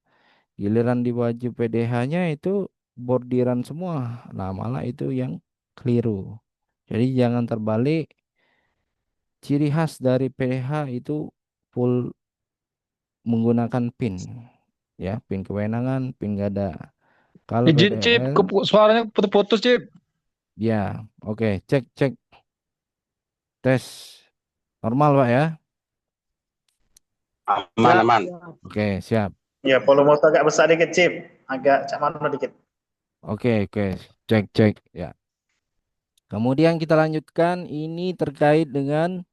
Giliran di baju PDH-nya itu bordiran semua. Nah, malah itu yang keliru. Jadi jangan terbalik. Ciri khas dari PDH itu full menggunakan PIN, ya, PIN kewenangan, PIN nggak ada. Kalau Izin, Cip. PDL, Suaranya putus-putus, Cip. ya, oke, cek cek tes normal Pak ya. Aman, Ya. aman. Oke, siap. Ya, volume motor agak besar dikit, Cip. Agak cak mana dikit. Oke, oke, cek cek ya. Kemudian kita lanjutkan ini terkait dengan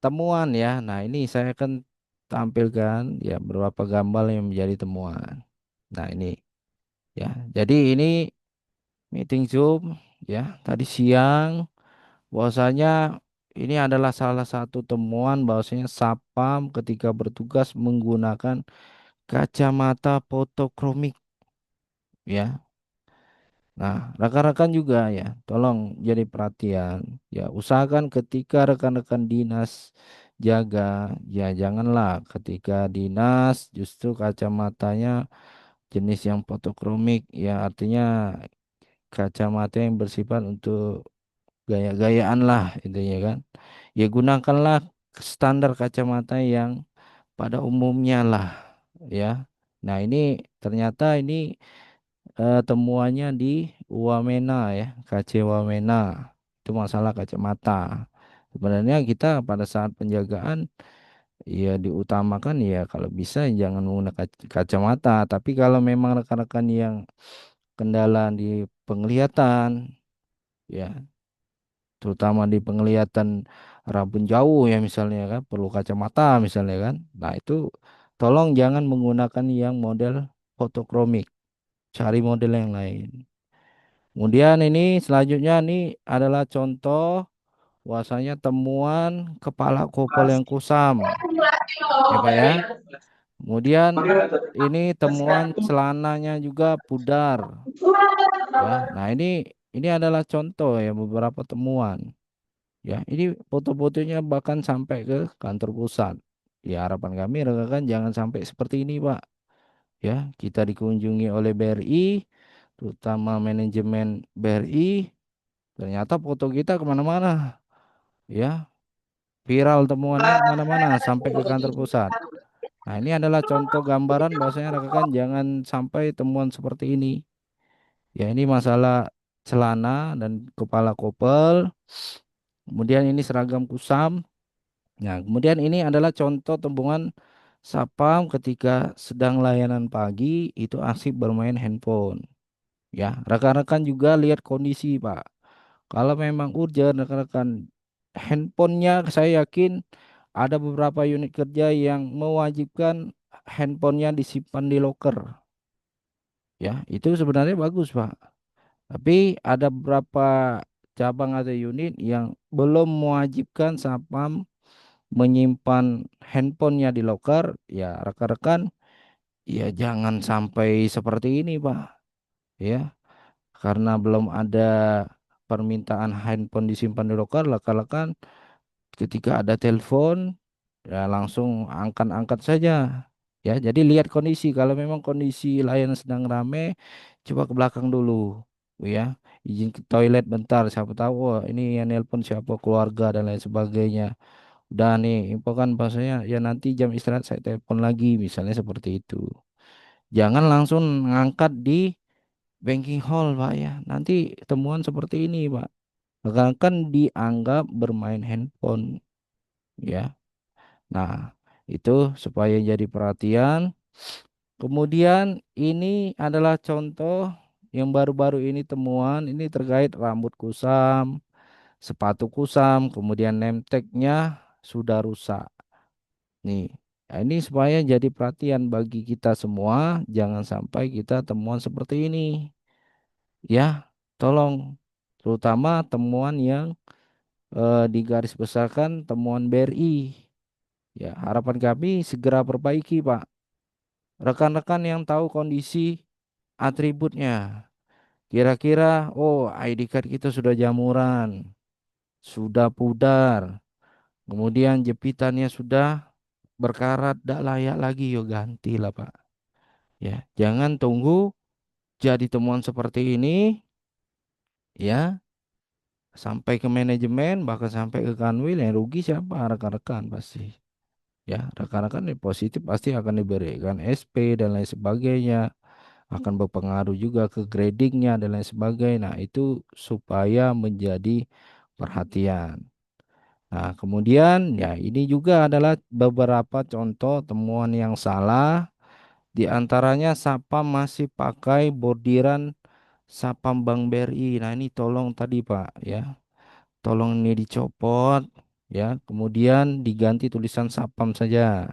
temuan ya. Nah, ini saya akan tampilkan ya beberapa gambar yang menjadi temuan. Nah, ini ya. Jadi ini meeting Zoom ya tadi siang bahwasanya ini adalah salah satu temuan bahwasanya Sapam ketika bertugas menggunakan kacamata fotokromik ya. Nah, rekan-rekan juga ya, tolong jadi perhatian. Ya, usahakan ketika rekan-rekan dinas jaga, ya janganlah ketika dinas justru kacamatanya jenis yang fotokromik, ya artinya kacamata yang bersifat untuk gaya-gayaan lah intinya kan. Ya gunakanlah standar kacamata yang pada umumnya lah, ya. Nah, ini ternyata ini temuannya di Wamena ya, KC Wamena. Itu masalah kacamata. Sebenarnya kita pada saat penjagaan ya diutamakan ya kalau bisa jangan menggunakan kacamata. Tapi kalau memang rekan-rekan yang kendala di penglihatan ya, terutama di penglihatan rabun jauh ya misalnya kan, perlu kacamata misalnya kan. Nah, itu tolong jangan menggunakan yang model fotokromik. Cari model yang lain. Kemudian ini selanjutnya ini adalah contoh bahwasanya temuan kepala kopel yang kusam, ya Pak ya. Kemudian ini temuan celananya juga pudar, ya. Nah, ini adalah contoh ya beberapa temuan, ya. Ini foto-fotonya bahkan sampai ke kantor pusat. Ya, harapan kami rekan-rekan jangan sampai seperti ini, Pak. Ya, kita dikunjungi oleh BRI, terutama manajemen BRI. Ternyata foto kita kemana-mana, ya, viral temuannya kemana-mana sampai ke kantor pusat. Nah, ini adalah contoh gambaran bahwasanya rekan jangan sampai temuan seperti ini. Ya, ini masalah celana dan kepala kopel. Kemudian ini seragam kusam. Nah, kemudian ini adalah contoh temuan Sapam ketika sedang layanan pagi itu asik bermain handphone. Ya, rekan-rekan juga lihat kondisi, Pak. Kalau memang urgent rekan-rekan, handphonenya saya yakin ada beberapa unit kerja yang mewajibkan handphonenya disimpan di locker. Ya, itu sebenarnya bagus, Pak. Tapi ada beberapa cabang atau unit yang belum mewajibkan Sapam menyimpan handphonenya di locker. Ya, rekan-rekan, ya jangan sampai seperti ini, Pak. Ya, karena belum ada permintaan handphone disimpan di loker, rekan-rekan ketika ada telepon ya langsung angkat-angkat saja. Ya, jadi lihat kondisi. Kalau memang kondisi layanan sedang rame, coba ke belakang dulu. Ya, izin ke toilet bentar. Siapa tahu, wah, ini yang nelpon siapa keluarga dan lain sebagainya. Udah nih, info kan bahasanya ya nanti jam istirahat saya telepon lagi, misalnya seperti itu. Jangan langsung ngangkat di banking hall, Pak ya. Nanti temuan seperti ini, Pak. Akan dianggap bermain handphone, ya. Nah, itu supaya jadi perhatian. Kemudian ini adalah contoh yang baru-baru ini temuan ini terkait rambut kusam, sepatu kusam, kemudian name tag-nya sudah rusak. Nih, nah ini supaya jadi perhatian bagi kita semua, jangan sampai kita temuan seperti ini. Ya, tolong terutama temuan yang digaris besarkan temuan BRI. Ya, harapan kami segera perbaiki, Pak. Rekan-rekan yang tahu kondisi atributnya. Kira-kira, oh ID card kita sudah jamuran, sudah pudar, kemudian jepitannya sudah berkarat, tidak layak lagi, yuk ganti lah Pak. Ya, jangan tunggu jadi temuan seperti ini, ya, sampai ke manajemen, bahkan sampai ke kanwil, yang rugi siapa? Rekan-rekan pasti. Ya, rekan-rekan yang positif pasti akan diberikan SP dan lain sebagainya, akan berpengaruh juga ke gradingnya dan lain sebagainya. Nah, itu supaya menjadi perhatian. Nah, kemudian ya ini juga adalah beberapa contoh temuan yang salah. Di antaranya Sapam masih pakai bordiran Sapam Bank BRI. Nah, ini tolong tadi Pak ya. Tolong ini dicopot ya. Kemudian diganti tulisan Sapam saja.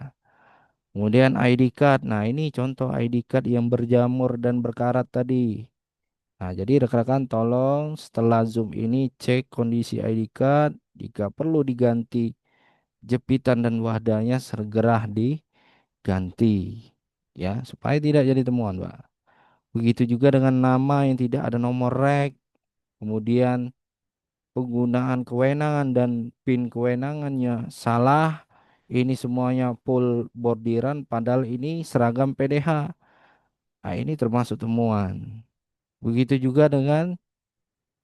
Kemudian ID card. Nah, ini contoh ID card yang berjamur dan berkarat tadi. Nah, jadi rekan-rekan tolong setelah Zoom ini cek kondisi ID card. Jika perlu diganti jepitan dan wadahnya segera diganti. Ya, supaya tidak jadi temuan, Pak. Begitu juga dengan nama yang tidak ada nomor rek. Kemudian penggunaan kewenangan dan PIN kewenangannya salah. Ini semuanya full bordiran padahal ini seragam PDH. Nah, ini termasuk temuan. Begitu juga dengan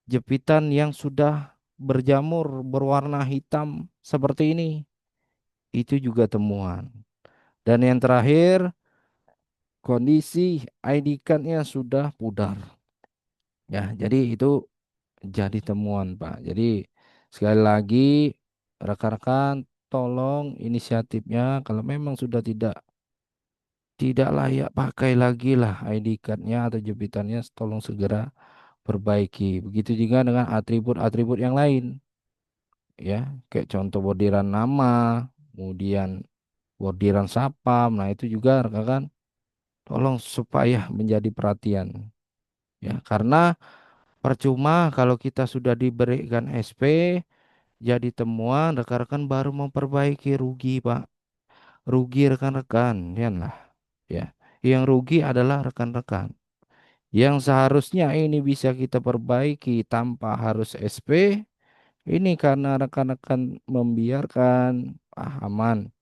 jepitan yang sudah berjamur berwarna hitam seperti ini. Itu juga temuan. Dan yang terakhir, kondisi ID card-nya sudah pudar. Ya, jadi itu jadi temuan, Pak. Jadi sekali lagi rekan-rekan tolong inisiatifnya kalau memang sudah tidak layak pakai lagi lah ID card-nya atau jepitannya tolong segera perbaiki. Begitu juga dengan atribut-atribut yang lain ya, kayak contoh bordiran nama, kemudian bordiran sapam. Nah, itu juga rekan-rekan tolong supaya menjadi perhatian ya, karena percuma kalau kita sudah diberikan SP jadi temuan rekan-rekan baru memperbaiki, rugi Pak, rugi rekan-rekan ya lah ya, yang rugi adalah rekan-rekan yang seharusnya ini bisa kita perbaiki tanpa harus SP. Ini karena rekan-rekan membiarkan, aman,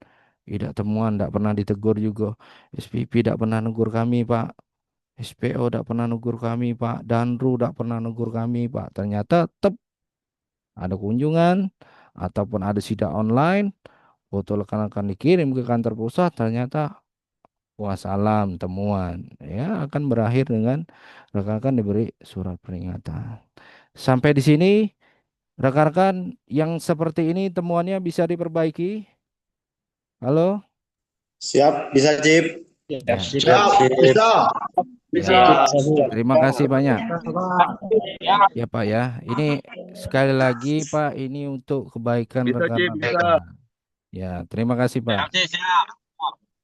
tidak temuan, tidak pernah ditegur juga. SPP tidak pernah negur kami, Pak. SPO tidak pernah negur kami, Pak. Danru tidak pernah negur kami, Pak. Ternyata tetap ada kunjungan ataupun ada sidak online, foto rekan-rekan dikirim ke kantor pusat, ternyata wassalam temuan. Ya, akan berakhir dengan rekan-rekan diberi surat peringatan. Sampai di sini rekan-rekan yang seperti ini temuannya bisa diperbaiki. Halo? Siap, bisa Cip. Siap, Ya, siap. Siap, bisa. ya. Bisa. Terima kasih banyak. Pak. Ya, Pak ya. Ini sekali lagi, Pak, ini untuk kebaikan Bisa, Cip, rekan-rekan bisa. kita. Ya, terima kasih, Pak.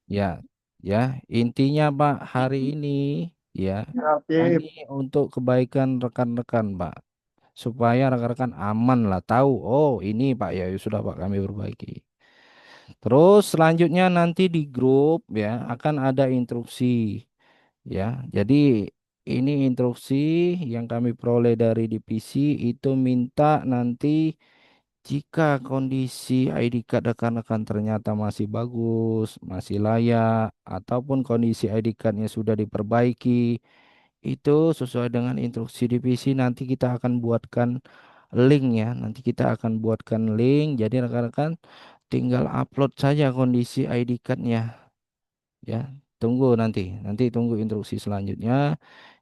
Ya, ya. Intinya, Pak, hari ini ya, Siap, Cip. ini untuk kebaikan rekan-rekan, Pak. Supaya rekan-rekan aman lah, tahu, oh ini Pak ya, sudah Pak kami perbaiki. Terus selanjutnya nanti di grup ya akan ada instruksi ya. Jadi ini instruksi yang kami peroleh dari divisi itu minta nanti jika kondisi ID card rekan-rekan ternyata masih bagus, masih layak, ataupun kondisi ID cardnya sudah diperbaiki, itu sesuai dengan instruksi divisi nanti kita akan buatkan link ya. Nanti kita akan buatkan link. Jadi rekan-rekan tinggal upload saja kondisi ID card-nya ya. Tunggu nanti. Nanti tunggu instruksi selanjutnya.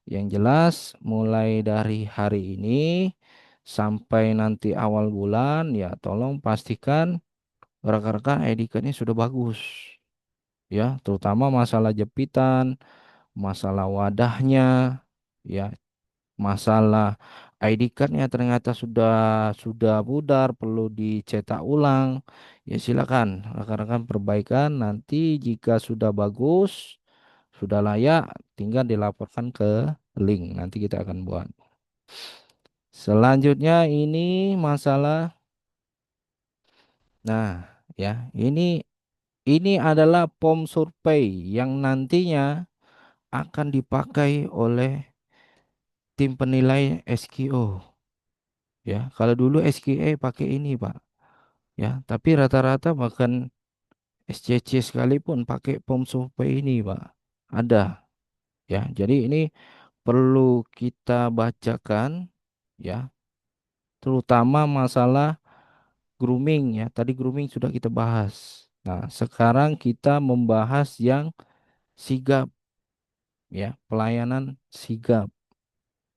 Yang jelas mulai dari hari ini sampai nanti awal bulan ya tolong pastikan rekan-rekan ID card-nya sudah bagus ya, terutama masalah jepitan, masalah wadahnya ya, masalah ID card-nya ternyata sudah pudar, perlu dicetak ulang. Ya silakan rekan-rekan perbaikan nanti jika sudah bagus, sudah layak, tinggal dilaporkan ke link. Nanti kita akan buat. Selanjutnya ini masalah, nah ya ini adalah form survei yang nantinya akan dipakai oleh tim penilai SQO. Ya, kalau dulu SQE pakai ini, Pak. Ya, tapi rata-rata bahkan SCC sekalipun pakai form survei ini, Pak. Ada. Ya, jadi ini perlu kita bacakan ya, terutama masalah grooming ya. Tadi grooming sudah kita bahas. Nah, sekarang kita membahas yang sigap, ya, pelayanan sigap.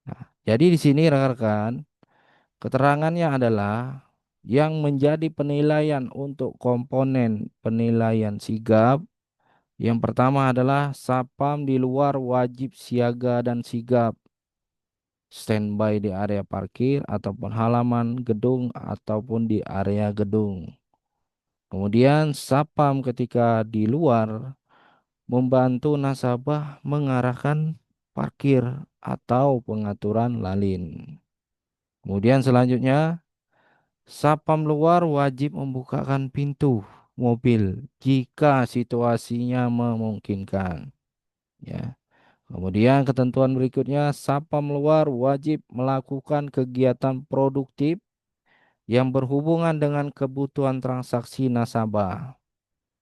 Nah, jadi di sini rekan-rekan, keterangannya adalah yang menjadi penilaian untuk komponen penilaian sigap. Yang pertama adalah sapam di luar wajib siaga dan sigap. Standby di area parkir ataupun halaman gedung ataupun di area gedung. Kemudian sapam ketika di luar membantu nasabah mengarahkan parkir atau pengaturan lalin. Kemudian selanjutnya, sapam luar wajib membukakan pintu mobil jika situasinya memungkinkan. Ya. Kemudian ketentuan berikutnya, sapam luar wajib melakukan kegiatan produktif yang berhubungan dengan kebutuhan transaksi nasabah.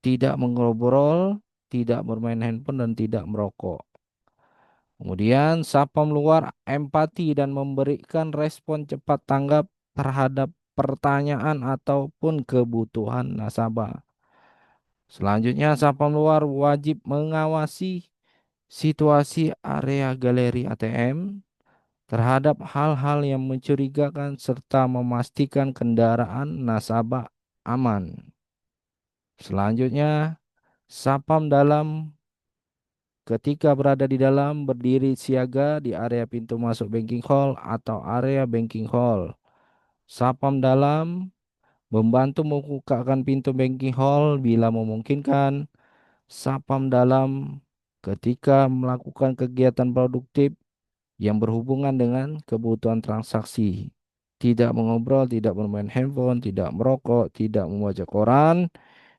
Tidak mengobrol, tidak bermain handphone, dan tidak merokok. Kemudian sapam luar empati dan memberikan respon cepat tanggap terhadap pertanyaan ataupun kebutuhan nasabah. Selanjutnya, sapam luar wajib mengawasi situasi area galeri ATM terhadap hal-hal yang mencurigakan serta memastikan kendaraan nasabah aman. Selanjutnya, sapam dalam ketika berada di dalam berdiri siaga di area pintu masuk banking hall atau area banking hall. Sapam dalam membantu membukakan pintu banking hall bila memungkinkan. Sapam dalam ketika melakukan kegiatan produktif yang berhubungan dengan kebutuhan transaksi. Tidak mengobrol, tidak bermain handphone, tidak merokok, tidak membaca koran.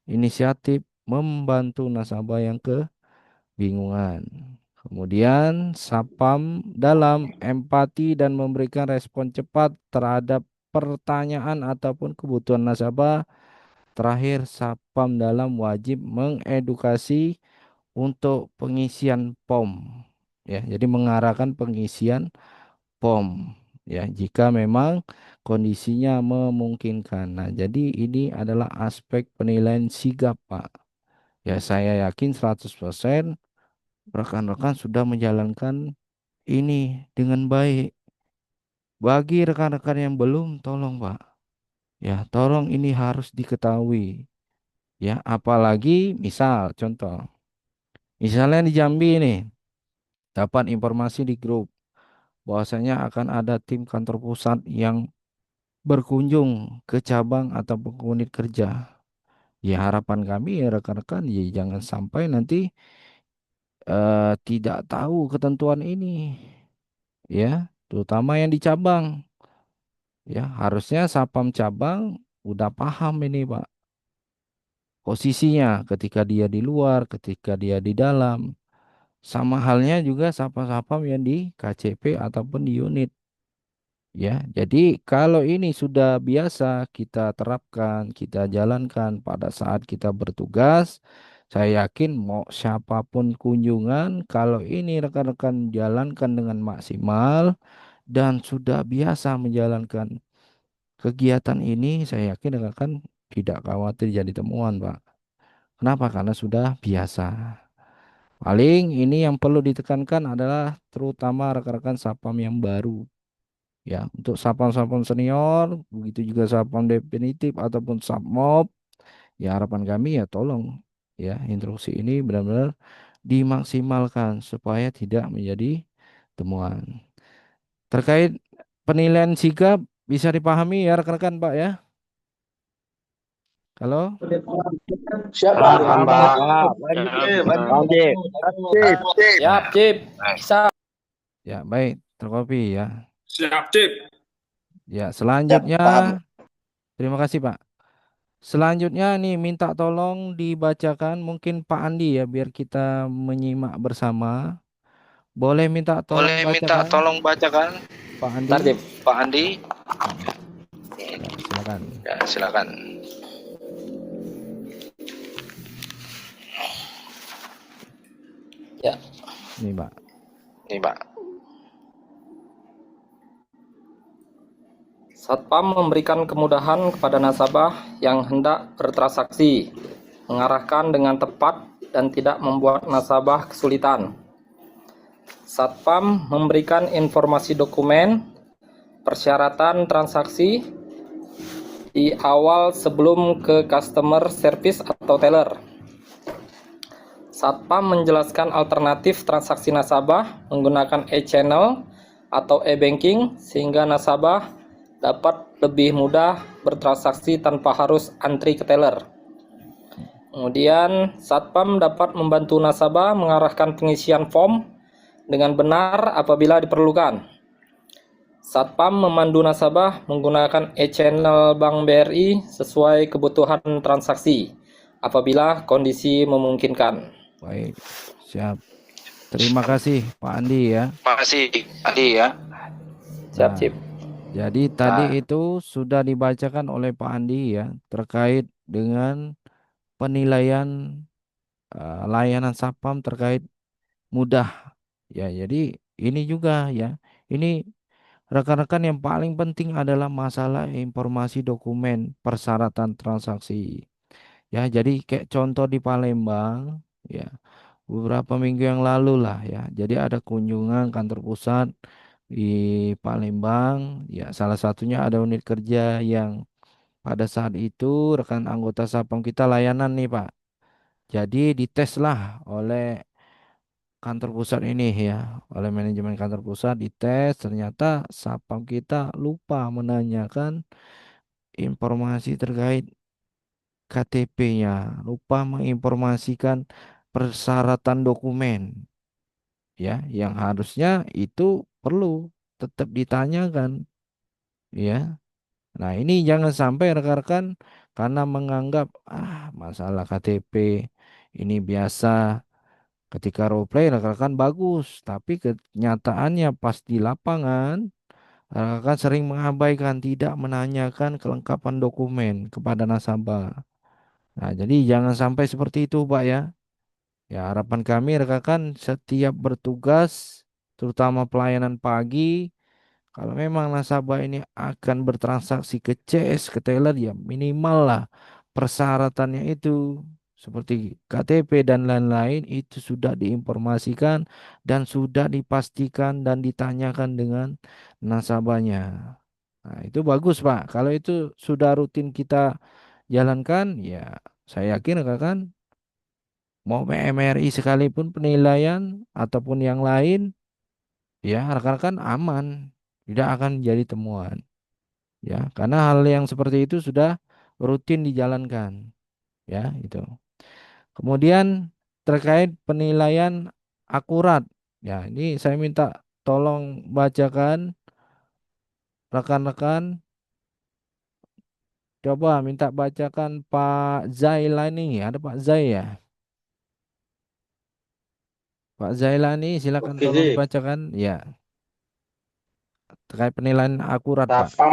Inisiatif membantu nasabah yang kebingungan. Kemudian sapam dalam empati dan memberikan respon cepat terhadap pertanyaan ataupun kebutuhan nasabah. Terakhir, sapam dalam wajib mengedukasi untuk pengisian POM. Ya, jadi mengarahkan pengisian POM. Ya, jika memang kondisinya memungkinkan. Nah, jadi ini adalah aspek penilaian sigap, Pak. Ya, saya yakin 100% rekan-rekan sudah menjalankan ini dengan baik. Bagi rekan-rekan yang belum, tolong Pak. Ya, tolong ini harus diketahui. Ya, apalagi misal contoh. Misalnya di Jambi nih, dapat informasi di grup bahwasanya akan ada tim kantor pusat yang berkunjung ke cabang atau unit kerja. Ya, harapan kami ya rekan-rekan ya jangan sampai nanti tidak tahu ketentuan ini. Ya, terutama yang di cabang. Ya, harusnya Sapam cabang udah paham ini, Pak. Posisinya ketika dia di luar, ketika dia di dalam. Sama halnya juga Sapam-Sapam yang di KCP ataupun di unit. Ya, jadi kalau ini sudah biasa kita terapkan, kita jalankan pada saat kita bertugas, saya yakin mau siapapun kunjungan, kalau ini rekan-rekan jalankan dengan maksimal dan sudah biasa menjalankan kegiatan ini, saya yakin rekan-rekan tidak khawatir jadi temuan, Pak. Kenapa? Karena sudah biasa. Paling ini yang perlu ditekankan adalah terutama rekan-rekan Sapam yang baru. Ya, untuk sapam-sapam senior, begitu juga sapam definitif ataupun submob, ya harapan kami ya tolong ya instruksi ini benar-benar dimaksimalkan supaya tidak menjadi temuan. Terkait penilaian sikap bisa dipahami ya rekan-rekan Pak ya. Kalau Siap, Pak. Paham, Pak. Wajib. Siap, Cip. Bisa. ya baik terkopi ya. Siap, Cip. Ya, Siap, selanjutnya paham. terima kasih Pak. Selanjutnya nih minta tolong dibacakan mungkin Pak Andi ya biar kita menyimak bersama. Boleh minta tolong bacakan bacakan, Pak Andi? Ntar, Cip. Pak Andi. Ya, silakan. Ya, silakan. Ya. Nih, Pak. Nih, Pak. Satpam memberikan kemudahan kepada nasabah yang hendak bertransaksi mengarahkan dengan tepat dan tidak membuat nasabah kesulitan. Satpam memberikan informasi dokumen, persyaratan transaksi di awal sebelum ke customer service atau teller. Satpam menjelaskan alternatif transaksi nasabah menggunakan e-channel atau e-banking sehingga nasabah dapat lebih mudah bertransaksi tanpa harus antri ke teller. Kemudian, Satpam dapat membantu nasabah mengarahkan pengisian form dengan benar apabila diperlukan. Satpam memandu nasabah menggunakan e-channel Bank BRI sesuai kebutuhan transaksi apabila kondisi memungkinkan. Baik, siap. Terima kasih Pak Andi ya. Makasih Adi ya. Siap, Nah, Cip. jadi tadi itu sudah dibacakan oleh Pak Andi ya terkait dengan penilaian layanan Satpam terkait mudah. Ya, jadi ini juga ya. Ini rekan-rekan yang paling penting adalah masalah informasi dokumen persyaratan transaksi. Ya, jadi kayak contoh di Palembang ya beberapa minggu yang lalu lah ya. Jadi ada kunjungan kantor pusat di Palembang ya salah satunya ada unit kerja yang pada saat itu rekan anggota Satpam kita layanan nih Pak. Jadi dites lah oleh kantor pusat ini ya, oleh manajemen kantor pusat dites ternyata Satpam kita lupa menanyakan informasi terkait KTP-nya, lupa menginformasikan persyaratan dokumen ya, yang harusnya itu perlu tetap ditanyakan ya. Nah, ini jangan sampai rekan-rekan karena menganggap masalah KTP ini biasa. Ketika role play rekan-rekan bagus, tapi kenyataannya pas di lapangan rekan sering mengabaikan tidak menanyakan kelengkapan dokumen kepada nasabah. Nah, jadi jangan sampai seperti itu, Pak ya. Ya, harapan kami rekan-rekan setiap bertugas, terutama pelayanan pagi, kalau memang nasabah ini akan bertransaksi ke CS, ke teller ya minimal lah persyaratannya itu seperti KTP dan lain-lain itu sudah diinformasikan dan sudah dipastikan dan ditanyakan dengan nasabahnya. Nah, itu bagus Pak. Kalau itu sudah rutin kita jalankan, ya saya yakin kan mau PMRI sekalipun penilaian ataupun yang lain, ya rekan-rekan aman, tidak akan jadi temuan. Ya, karena hal yang seperti itu sudah rutin dijalankan, ya itu. Kemudian terkait penilaian akurat, ya ini saya minta tolong bacakan rekan-rekan, coba minta bacakan Pak Zailani, ada Pak Zai ya? Pak Zailani, silakan Oke, tolong Cip. dibacakan, ya terkait penilaian akurat Pak. Dapat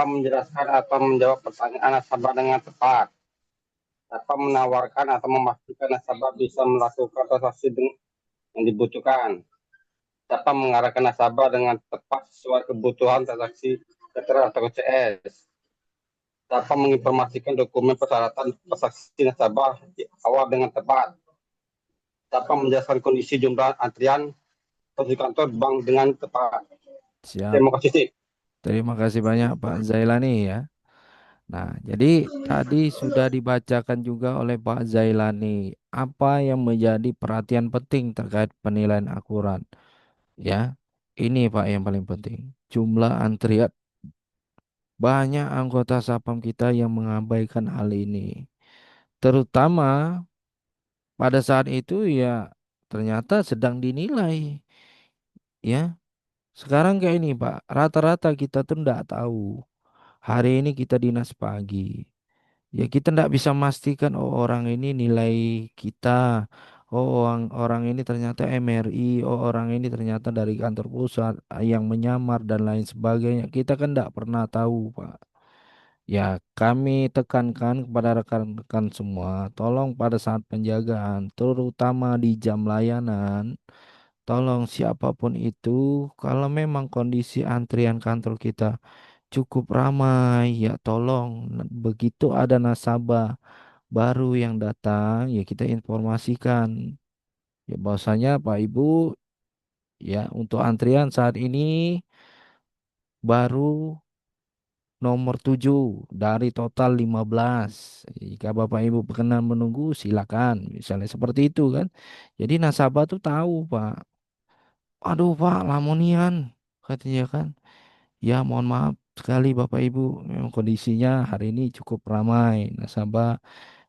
menjelaskan atau menjawab pertanyaan nasabah dengan tepat. Dapat menawarkan atau memastikan nasabah bisa melakukan transaksi yang dibutuhkan. Dapat mengarahkan nasabah dengan tepat sesuai kebutuhan transaksi keterangan atau CS. Dapat menginformasikan dokumen persyaratan transaksi nasabah di awal dengan tepat. Dapat menjelaskan kondisi jumlah antrian di kantor bank dengan tepat. Siap. Terima kasih, Cip. Terima kasih banyak Pak Zailani ya. Nah, jadi tadi sudah dibacakan juga oleh Pak Zailani apa yang menjadi perhatian penting terkait penilaian akurat. Ya, ini Pak yang paling penting. Jumlah antrian banyak anggota Satpam kita yang mengabaikan hal ini. Terutama pada saat itu ya ternyata sedang dinilai. Ya, sekarang kayak ini Pak, rata-rata kita tuh enggak tahu. Hari ini kita dinas pagi. Ya kita tidak bisa memastikan oh orang ini nilai kita, oh orang ini ternyata MRI, oh orang ini ternyata dari kantor pusat yang menyamar dan lain sebagainya. Kita kan tidak pernah tahu, Pak. Ya kami tekankan kepada rekan-rekan semua, tolong pada saat penjagaan, terutama di jam layanan, tolong siapapun itu, kalau memang kondisi antrian kantor kita cukup ramai. Ya tolong begitu ada nasabah baru yang datang ya kita informasikan ya bahwasanya Pak Ibu ya untuk antrian saat ini baru nomor 7 dari total 15. Jika Bapak Ibu berkenan menunggu silakan misalnya seperti itu kan. Jadi nasabah tuh tahu Pak. Aduh Pak Lamonian katanya kan. Ya mohon maaf sekali Bapak Ibu memang kondisinya hari ini cukup ramai nasabah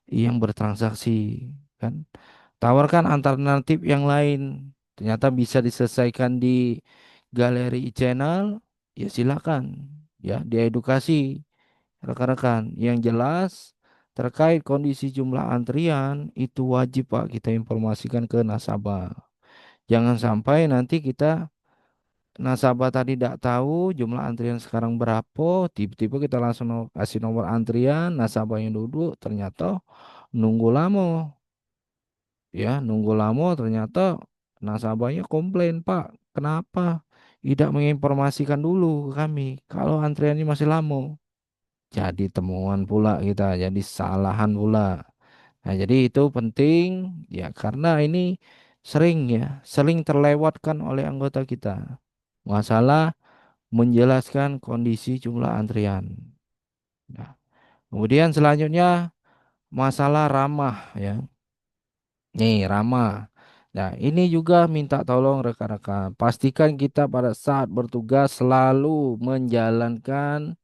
yang bertransaksi kan. Tawarkan alternatif yang lain. Ternyata bisa diselesaikan di galeri e-channel. Ya silakan. Ya diedukasi rekan-rekan. Yang jelas terkait kondisi jumlah antrian itu wajib Pak kita informasikan ke nasabah. Jangan sampai nanti kita nasabah tadi tidak tahu jumlah antrian sekarang berapa, tiba-tiba kita langsung kasih nomor antrian, nasabah yang duduk ternyata nunggu lama. Ya, nunggu lama ternyata nasabahnya komplain, Pak. Kenapa tidak menginformasikan dulu ke kami kalau antriannya masih lama? Jadi temuan pula kita, jadi salahan pula. Nah, jadi itu penting ya karena ini sering ya, sering terlewatkan oleh anggota kita. Masalah menjelaskan kondisi jumlah antrian. Nah, kemudian selanjutnya masalah ramah ya. Nih, ramah. Nah, ini juga minta tolong rekan-rekan. Pastikan kita pada saat bertugas selalu menjalankan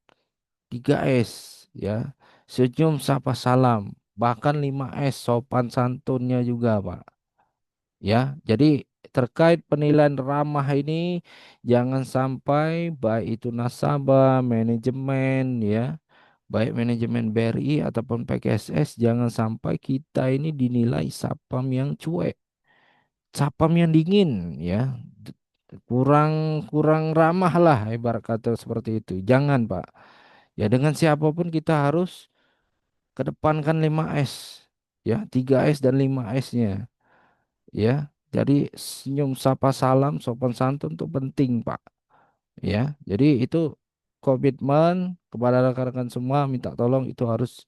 3S ya. Senyum, sapa, salam. Bahkan 5S sopan santunnya juga, Pak. Ya, jadi terkait penilaian ramah ini jangan sampai baik itu nasabah, manajemen ya, baik manajemen BRI ataupun PKSS jangan sampai kita ini dinilai sapam yang cuek, sapam yang dingin ya. Kurang kurang ramah lah ibarat kata seperti itu. Jangan, Pak. Ya dengan siapapun kita harus kedepankan 5S ya, 3S dan 5S-nya. Ya. Jadi senyum sapa salam sopan santun itu penting Pak. Ya. Jadi itu komitmen kepada rekan-rekan semua minta tolong itu harus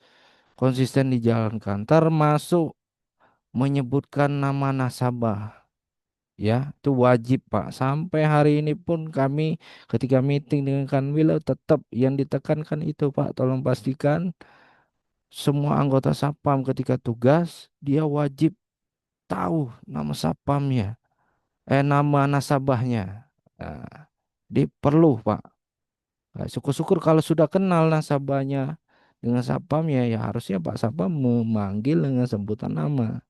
konsisten dijalankan termasuk menyebutkan nama nasabah. Ya, itu wajib Pak. Sampai hari ini pun kami ketika meeting dengan Kanwil tetap yang ditekankan itu Pak. Tolong pastikan semua anggota Sapam ketika tugas dia wajib tahu nama Sapamnya. Nama nasabahnya. Nah, perlu Pak. Nah, syukur-syukur kalau sudah kenal nasabahnya dengan sapamnya ya harusnya Pak Sapam memanggil dengan sebutan nama.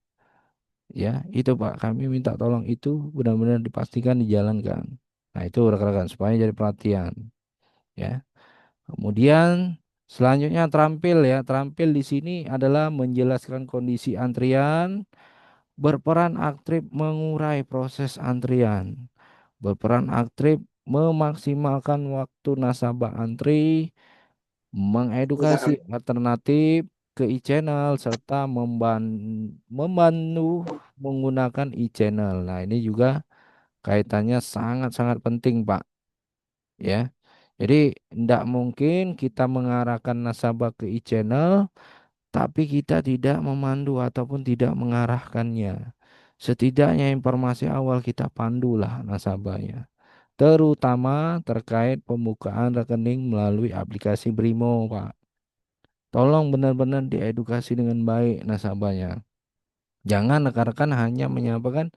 Ya, itu Pak. Kami minta tolong itu benar-benar dipastikan dijalankan. Nah, itu rekan-rekan supaya jadi perhatian. Ya. Kemudian selanjutnya terampil ya. Terampil di sini adalah menjelaskan kondisi antrian, berperan aktif mengurai proses antrian. Berperan aktif memaksimalkan waktu nasabah antri, mengedukasi alternatif ke e-channel serta membantu menggunakan e-channel. Nah, ini juga kaitannya sangat-sangat penting, Pak. Ya. Jadi tidak mungkin kita mengarahkan nasabah ke e-channel tapi kita tidak memandu ataupun tidak mengarahkannya. Setidaknya informasi awal kita pandulah nasabahnya terutama terkait pembukaan rekening melalui aplikasi Brimo, Pak. Tolong benar-benar diedukasi dengan baik nasabahnya. Jangan rekan-rekan hanya menyampaikan,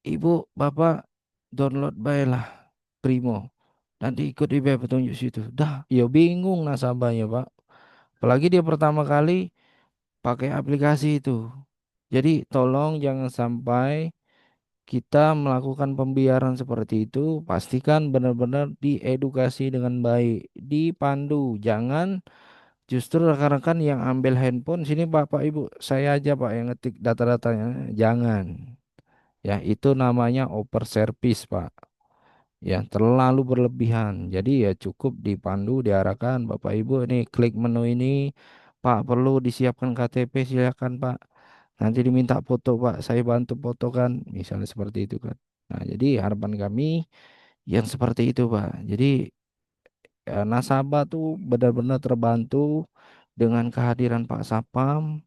Ibu, Bapak download baiklah Brimo. Nanti ikut IB petunjuk situ. Dah, ya bingung nasabahnya, Pak. Apalagi dia pertama kali pakai aplikasi itu. Jadi tolong jangan sampai kita melakukan pembiaran seperti itu, pastikan benar-benar diedukasi dengan baik, dipandu. Jangan justru rekan-rekan yang ambil handphone, sini Bapak Ibu, saya aja Pak yang ngetik data-datanya. Jangan. Ya, itu namanya over service, Pak. Ya, terlalu berlebihan. Jadi ya cukup dipandu, diarahkan Bapak Ibu ini klik menu ini, Pak perlu disiapkan KTP silakan Pak. Nanti diminta foto Pak, saya bantu foto kan, misalnya seperti itu kan. Nah, jadi harapan kami yang seperti itu Pak. Jadi Ya, nasabah tuh benar-benar terbantu dengan kehadiran Pak Sapam,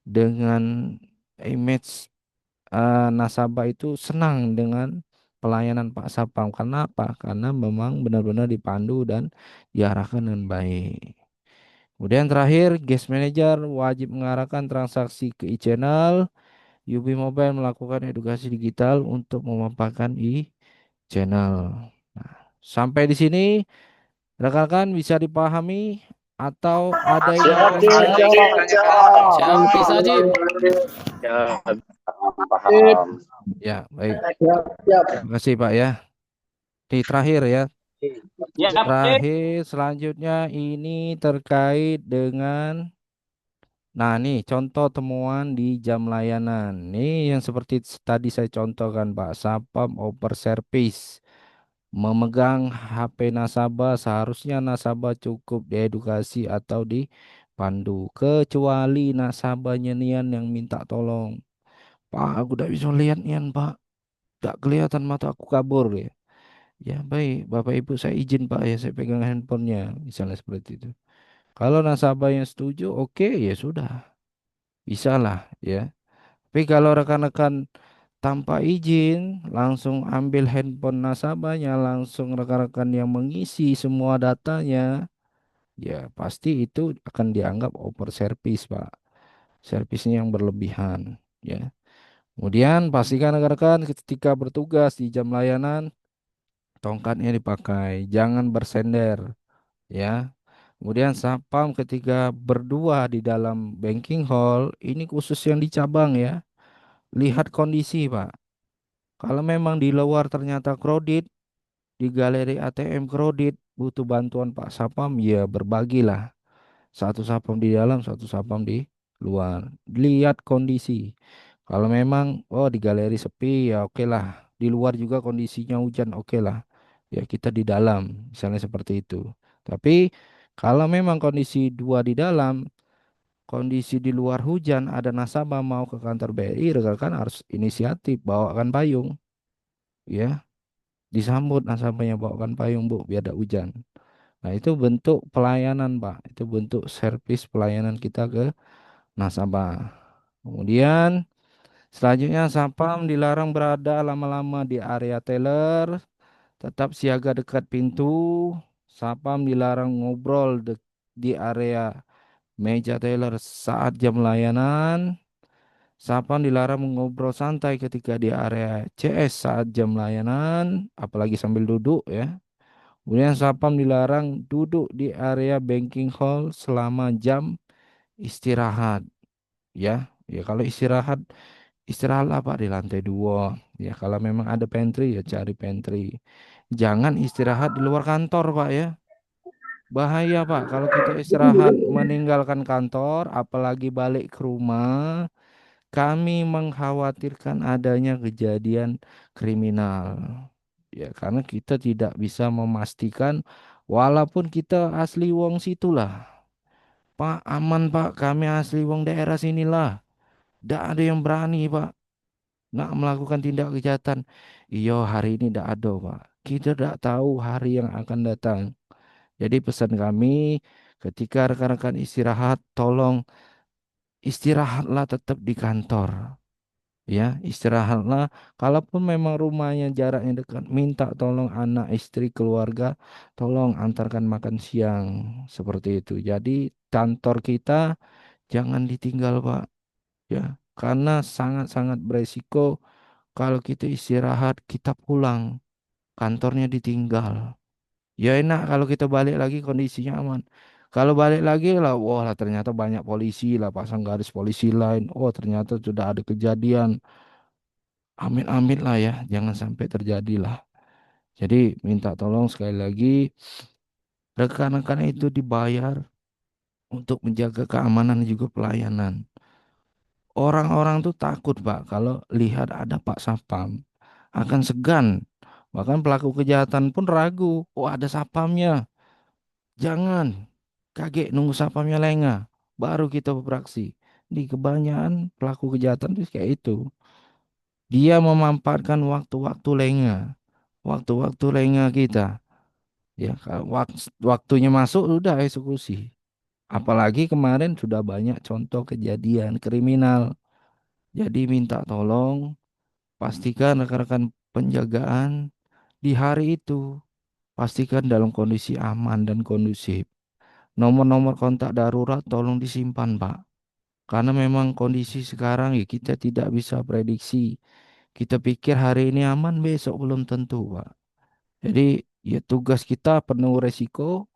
dengan image nasabah itu senang dengan pelayanan Pak Sapam. Karena apa? Karena memang benar-benar dipandu dan diarahkan dengan baik. Kemudian terakhir, guest manager wajib mengarahkan transaksi ke e-channel. UB Mobile melakukan edukasi digital untuk memaparkan e-channel. Nah, sampai di sini rekan-rekan bisa dipahami atau ada yang Siap, mau Cip. bertanya? Siap, bisa Haji. Ya, Paham. Ya, baik. Siap, siap. Terima kasih Pak ya. Di terakhir ya. Ya, Terakhir selanjutnya ini terkait dengan nih contoh temuan di jam layanan. Nih yang seperti tadi saya contohkan Pak, Sapam over service. Memegang HP nasabah seharusnya nasabah cukup diedukasi atau dipandu. Kecuali nasabahnya nian yang minta tolong. Pak, aku tidak bisa lihat nian Pak. Tak kelihatan mata aku kabur ya. Ya baik, Bapak Ibu saya izin Pak ya, saya pegang handphonenya. Misalnya seperti itu. Kalau nasabah yang setuju, oke ya sudah. Bisa lah ya. Tapi kalau rekan-rekan tanpa izin, langsung ambil handphone nasabahnya, langsung rekan-rekan yang mengisi semua datanya, ya pasti itu akan dianggap over service, Pak. Servisnya yang berlebihan, ya. Kemudian pastikan rekan-rekan ketika bertugas di jam layanan, tongkatnya dipakai, jangan bersender, ya. Kemudian sapam ketika berdua di dalam banking hall, ini khusus yang di cabang ya. Lihat kondisi, Pak. Kalau memang di luar ternyata kredit, di galeri ATM kredit, butuh bantuan Pak Sapam, ya berbagilah. Satu sapam di dalam, satu sapam di luar. Lihat kondisi. Kalau memang, oh di galeri sepi, ya oke lah. Di luar juga kondisinya hujan, oke lah. Ya kita di dalam, misalnya seperti itu. Tapi kalau memang kondisi dua di dalam, kondisi di luar hujan, ada nasabah mau ke kantor BRI, rekan harus inisiatif, bawakan payung. Ya, disambut nasabahnya bawakan payung Bu biar ada hujan. Nah itu bentuk pelayanan Pak, itu bentuk servis pelayanan kita ke nasabah. Kemudian selanjutnya Sapam dilarang berada lama-lama di area teller, tetap siaga dekat pintu. Sapam dilarang ngobrol di area meja teller saat jam layanan. Sapam dilarang mengobrol santai ketika di area CS saat jam layanan, apalagi sambil duduk ya. Kemudian Sapam dilarang duduk di area banking hall selama jam istirahat. Ya, ya kalau istirahat, istirahatlah Pak di lantai 2. Ya kalau memang ada pantry ya cari pantry. Jangan istirahat di luar kantor Pak ya. Bahaya Pak kalau kita istirahat meninggalkan kantor, apalagi balik ke rumah. Kami mengkhawatirkan adanya kejadian kriminal. Ya, karena kita tidak bisa memastikan walaupun kita asli wong situlah. Pak, aman Pak, kami asli wong daerah sinilah. Tidak ada yang berani Pak, nak melakukan tindak kejahatan. Iyo, hari ini tidak ada Pak. Kita tidak tahu hari yang akan datang. Jadi pesan kami, ketika rekan-rekan istirahat, tolong istirahatlah tetap di kantor. Ya, istirahatlah. Kalaupun memang rumahnya jaraknya dekat, minta tolong anak, istri, keluarga, tolong antarkan makan siang. Seperti itu. Jadi kantor kita jangan ditinggal, Pak. Ya, karena sangat-sangat beresiko kalau kita istirahat, kita pulang, kantornya ditinggal. Ya enak kalau kita balik lagi kondisinya aman. Kalau balik lagi lah, wah lah ternyata banyak polisi lah, pasang garis polisi lain. Oh ternyata sudah ada kejadian. Amit-amit lah ya, jangan sampai terjadi lah. Jadi minta tolong sekali lagi, rekan-rekan itu dibayar untuk menjaga keamanan dan juga pelayanan. Orang-orang tuh takut Pak kalau lihat ada Pak Sapam, akan segan. Bahkan pelaku kejahatan pun ragu, oh ada Sapamnya. Jangan kaget nunggu Sapamnya lengah, baru kita beraksi. Di kebanyakan pelaku kejahatan itu kayak itu. Dia memanfaatkan waktu-waktu lengah, waktu-waktu lengah kita. Ya, kalau waktunya masuk udah eksekusi. Apalagi kemarin sudah banyak contoh kejadian kriminal. Jadi minta tolong pastikan rekan-rekan penjagaan di hari itu pastikan dalam kondisi aman dan kondusif. Nomor-nomor kontak darurat tolong disimpan, Pak. Karena memang kondisi sekarang ya kita tidak bisa prediksi. Kita pikir hari ini aman, besok belum tentu, Pak. Jadi ya tugas kita penuh resiko.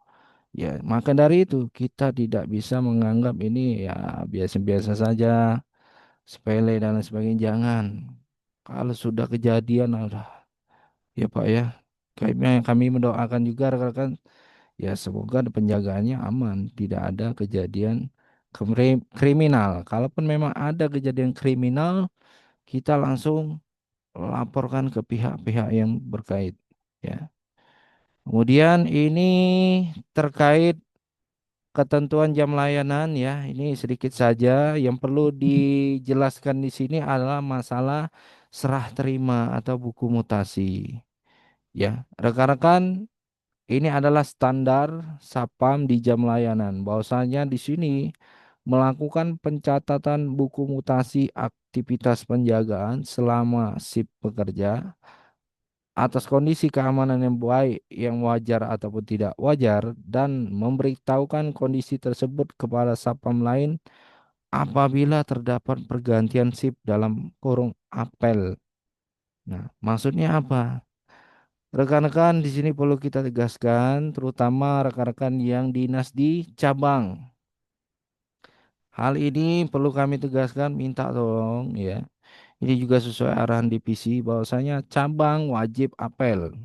Ya, maka dari itu kita tidak bisa menganggap ini ya biasa-biasa saja, sepele dan lain sebagainya. Jangan. Kalau sudah kejadian, ya Pak ya. Kami mendoakan juga rekan-rekan ya semoga penjagaannya aman, tidak ada kejadian kriminal. Kalaupun memang ada kejadian kriminal, kita langsung laporkan ke pihak-pihak yang berkait ya. Kemudian ini terkait ketentuan jam layanan ya, ini sedikit saja yang perlu dijelaskan di sini adalah masalah serah terima atau buku mutasi. Ya, rekan-rekan, ini adalah standar Sapam di jam layanan. Bahwasanya di sini melakukan pencatatan buku mutasi aktivitas penjagaan selama sip bekerja atas kondisi keamanan yang baik, yang wajar ataupun tidak wajar, dan memberitahukan kondisi tersebut kepada Sapam lain apabila terdapat pergantian sip dalam kurung apel. Nah, maksudnya apa? Rekan-rekan di sini perlu kita tegaskan, terutama rekan-rekan yang dinas di cabang. Hal ini perlu kami tegaskan, minta tolong ya. Ini juga sesuai arahan divisi bahwasanya cabang wajib apel.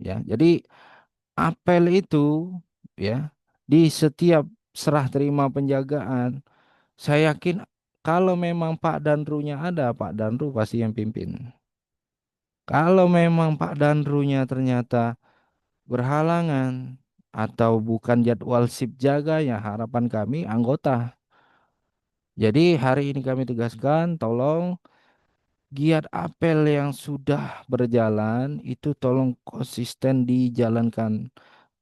Ya, jadi apel itu ya di setiap serah terima penjagaan, saya yakin kalau memang Pak Danrunya ada, Pak Danru pasti yang pimpin. Kalau memang Pak Danrunya ternyata berhalangan atau bukan jadwal sip jaga ya harapan kami anggota. Jadi hari ini kami tegaskan tolong giat apel yang sudah berjalan itu tolong konsisten dijalankan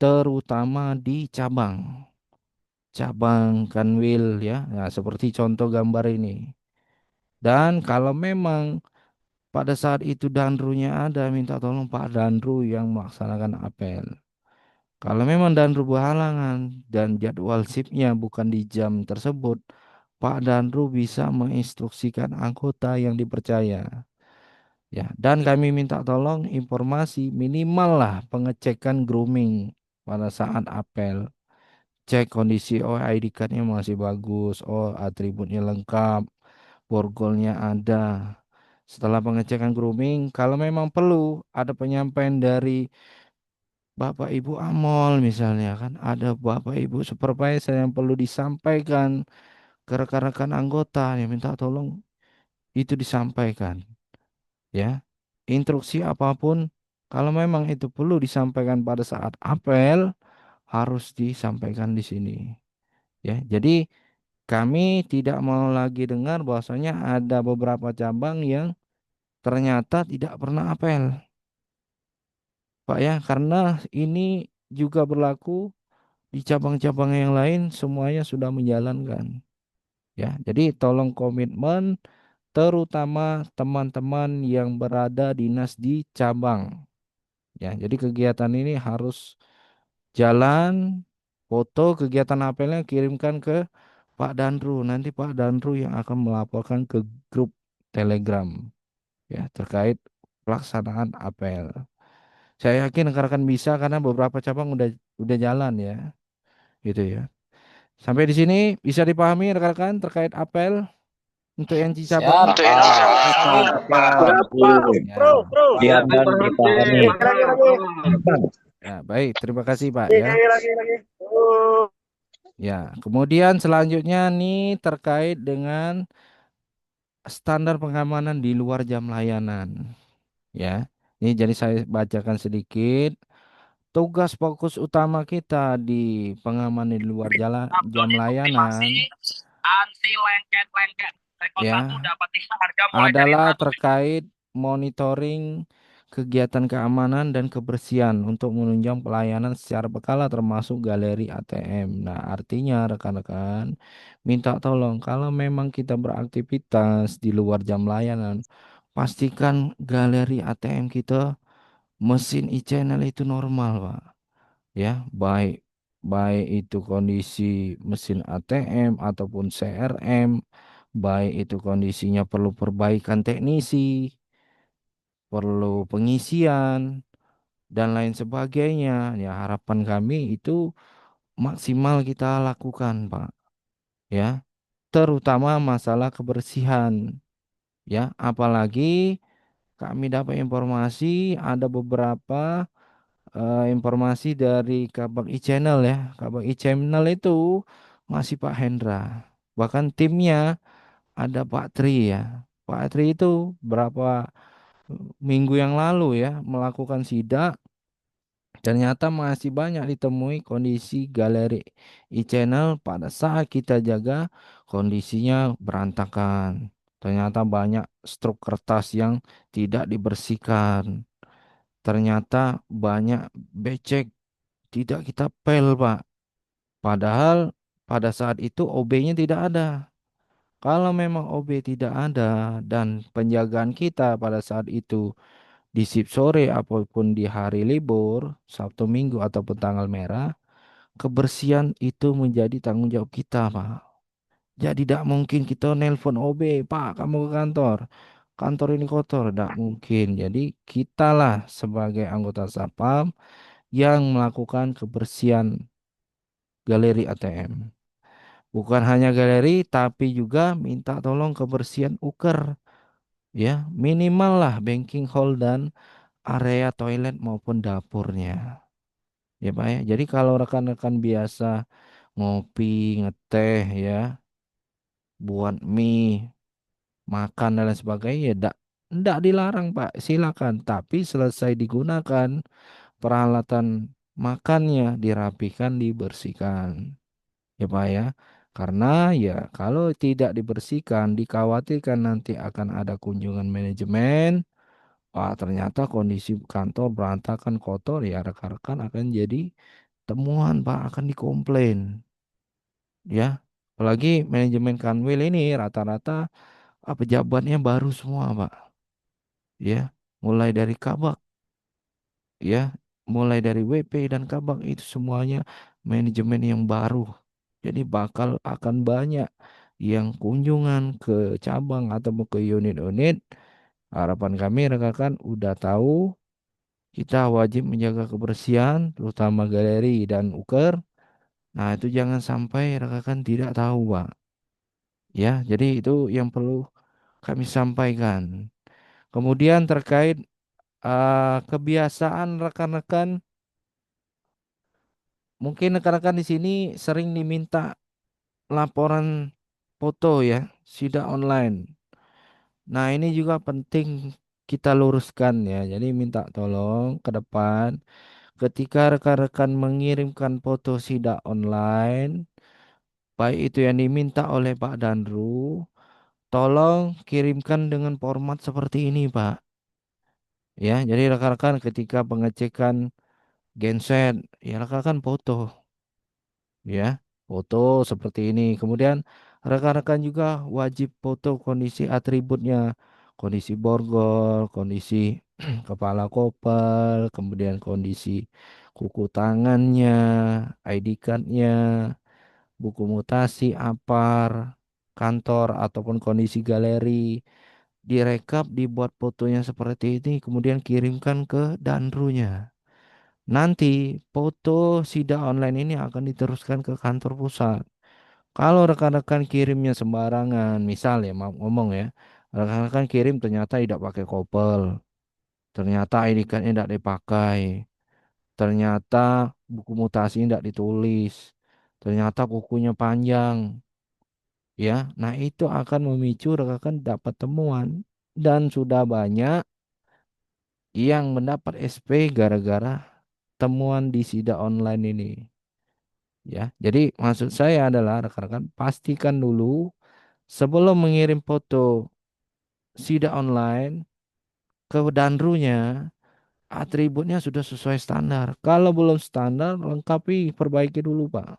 terutama di cabang. Cabang Kanwil ya. Nah, seperti contoh gambar ini. Dan kalau memang pada saat itu Danrunya ada minta tolong Pak Danru yang melaksanakan apel. Kalau memang Danru berhalangan dan jadwal sipnya bukan di jam tersebut, Pak Danru bisa menginstruksikan anggota yang dipercaya. Ya, dan kami minta tolong informasi minimal lah pengecekan grooming pada saat apel. Cek kondisi, oh ID cardnya masih bagus, oh atributnya lengkap, borgolnya ada. Setelah pengecekan grooming, kalau memang perlu ada penyampaian dari Bapak Ibu Amol misalnya kan, ada Bapak Ibu supervisor yang perlu disampaikan ke rekan-rekan anggota yang minta tolong itu disampaikan ya. Instruksi apapun kalau memang itu perlu disampaikan pada saat apel harus disampaikan di sini ya. Jadi kami tidak mau lagi dengar bahwasanya ada beberapa cabang yang ternyata tidak pernah apel. Pak ya, karena ini juga berlaku di cabang-cabang yang lain semuanya sudah menjalankan. Ya, jadi tolong komitmen terutama teman-teman yang berada dinas di cabang. Ya, jadi kegiatan ini harus jalan, foto kegiatan apelnya kirimkan ke Pak Danru. Nanti Pak Danru yang akan melaporkan ke grup Telegram ya terkait pelaksanaan apel. Saya yakin rekan-rekan bisa karena beberapa cabang udah jalan ya, gitu ya. Sampai di sini bisa dipahami rekan-rekan terkait apel untuk yang di cabang. Untuk yang di cabang. Ya, Biar dan dipahami. ya, baik. Terima kasih Pak ya. Ya, kemudian selanjutnya nih terkait dengan standar pengamanan di luar jam layanan. Ya, ini jadi saya bacakan sedikit. Tugas fokus utama kita di pengamanan di luar jam layanan Anti lengket-lengket. ya adalah terkait monitoring kegiatan keamanan dan kebersihan untuk menunjang pelayanan secara berkala termasuk galeri ATM. Nah, artinya rekan-rekan minta tolong kalau memang kita beraktivitas di luar jam layanan, pastikan galeri ATM kita mesin e-channel itu normal, Pak. Ya, baik baik itu kondisi mesin ATM ataupun CRM, baik itu kondisinya perlu perbaikan teknisi, perlu pengisian dan lain sebagainya. Ya, harapan kami itu maksimal kita lakukan, Pak. Ya, terutama masalah kebersihan. Ya, apalagi kami dapat informasi ada beberapa informasi dari Kabak e-Channel ya. Kabak e-Channel itu masih Pak Hendra. Bahkan timnya ada Pak Tri ya. Pak Tri itu berapa minggu yang lalu ya melakukan sidak. Ternyata masih banyak ditemui kondisi galeri e-channel pada saat kita jaga kondisinya berantakan. Ternyata banyak struk kertas yang tidak dibersihkan. Ternyata banyak becek tidak kita pel, Pak. Padahal pada saat itu OB-nya tidak ada. Kalau memang OB tidak ada dan penjagaan kita pada saat itu di shift sore apapun di hari libur, Sabtu Minggu ataupun tanggal merah, kebersihan itu menjadi tanggung jawab kita, Pak. Jadi tidak mungkin kita nelpon OB, Pak, kamu ke kantor. Kantor ini kotor, tidak mungkin. Jadi kitalah sebagai anggota Satpam yang melakukan kebersihan galeri ATM. Bukan hanya galeri, tapi juga minta tolong kebersihan uker. Ya, minimal lah banking hall dan area toilet maupun dapurnya. Ya Pak ya. Jadi kalau rekan-rekan biasa ngopi, ngeteh ya, buat mie, makan dan lain sebagainya, ya ndak dilarang Pak, silakan. Tapi selesai digunakan peralatan makannya dirapikan, dibersihkan. Ya Pak ya. Karena ya kalau tidak dibersihkan, dikhawatirkan nanti akan ada kunjungan manajemen. Wah, ternyata kondisi kantor berantakan kotor ya rekan-rekan akan jadi temuan Pak, akan dikomplain ya. Apalagi manajemen Kanwil ini rata-rata pejabatnya baru semua Pak. Ya, mulai dari Kabak ya, mulai dari WP dan Kabak itu semuanya manajemen yang baru. Jadi bakal akan banyak yang kunjungan ke cabang atau ke unit-unit. Harapan kami rekan-rekan udah tahu kita wajib menjaga kebersihan, terutama galeri dan uker. Nah, itu jangan sampai rekan-rekan tidak tahu, Pak. Ya, jadi itu yang perlu kami sampaikan. Kemudian terkait kebiasaan rekan-rekan, mungkin rekan-rekan di sini sering diminta laporan foto ya, sidak online. Nah, ini juga penting kita luruskan ya. Jadi minta tolong ke depan ketika rekan-rekan mengirimkan foto sidak online, baik itu yang diminta oleh Pak Danru, tolong kirimkan dengan format seperti ini, Pak. Ya, jadi rekan-rekan ketika pengecekan genset, ya rekan-rekan foto, ya, foto seperti ini. Kemudian rekan-rekan juga wajib foto kondisi atributnya, kondisi borgol, kondisi kepala kopel, kemudian kondisi kuku tangannya, ID cardnya, buku mutasi, apar, kantor ataupun kondisi galeri, direkap, dibuat fotonya seperti ini, kemudian kirimkan ke danrunya. Nanti foto sidak online ini akan diteruskan ke kantor pusat. Kalau rekan-rekan kirimnya sembarangan, misal ya, mau ngomong ya, rekan-rekan kirim ternyata tidak pakai kopel, ternyata ID card-nya tidak dipakai, ternyata buku mutasi tidak ditulis, ternyata kukunya panjang, ya. Nah, itu akan memicu rekan dapat temuan dan sudah banyak yang mendapat SP gara-gara temuan di sidak online ini. Ya, jadi maksud saya adalah rekan-rekan pastikan dulu sebelum mengirim foto sidak online ke danrunya, atributnya sudah sesuai standar. Kalau belum standar, lengkapi, perbaiki dulu, Pak.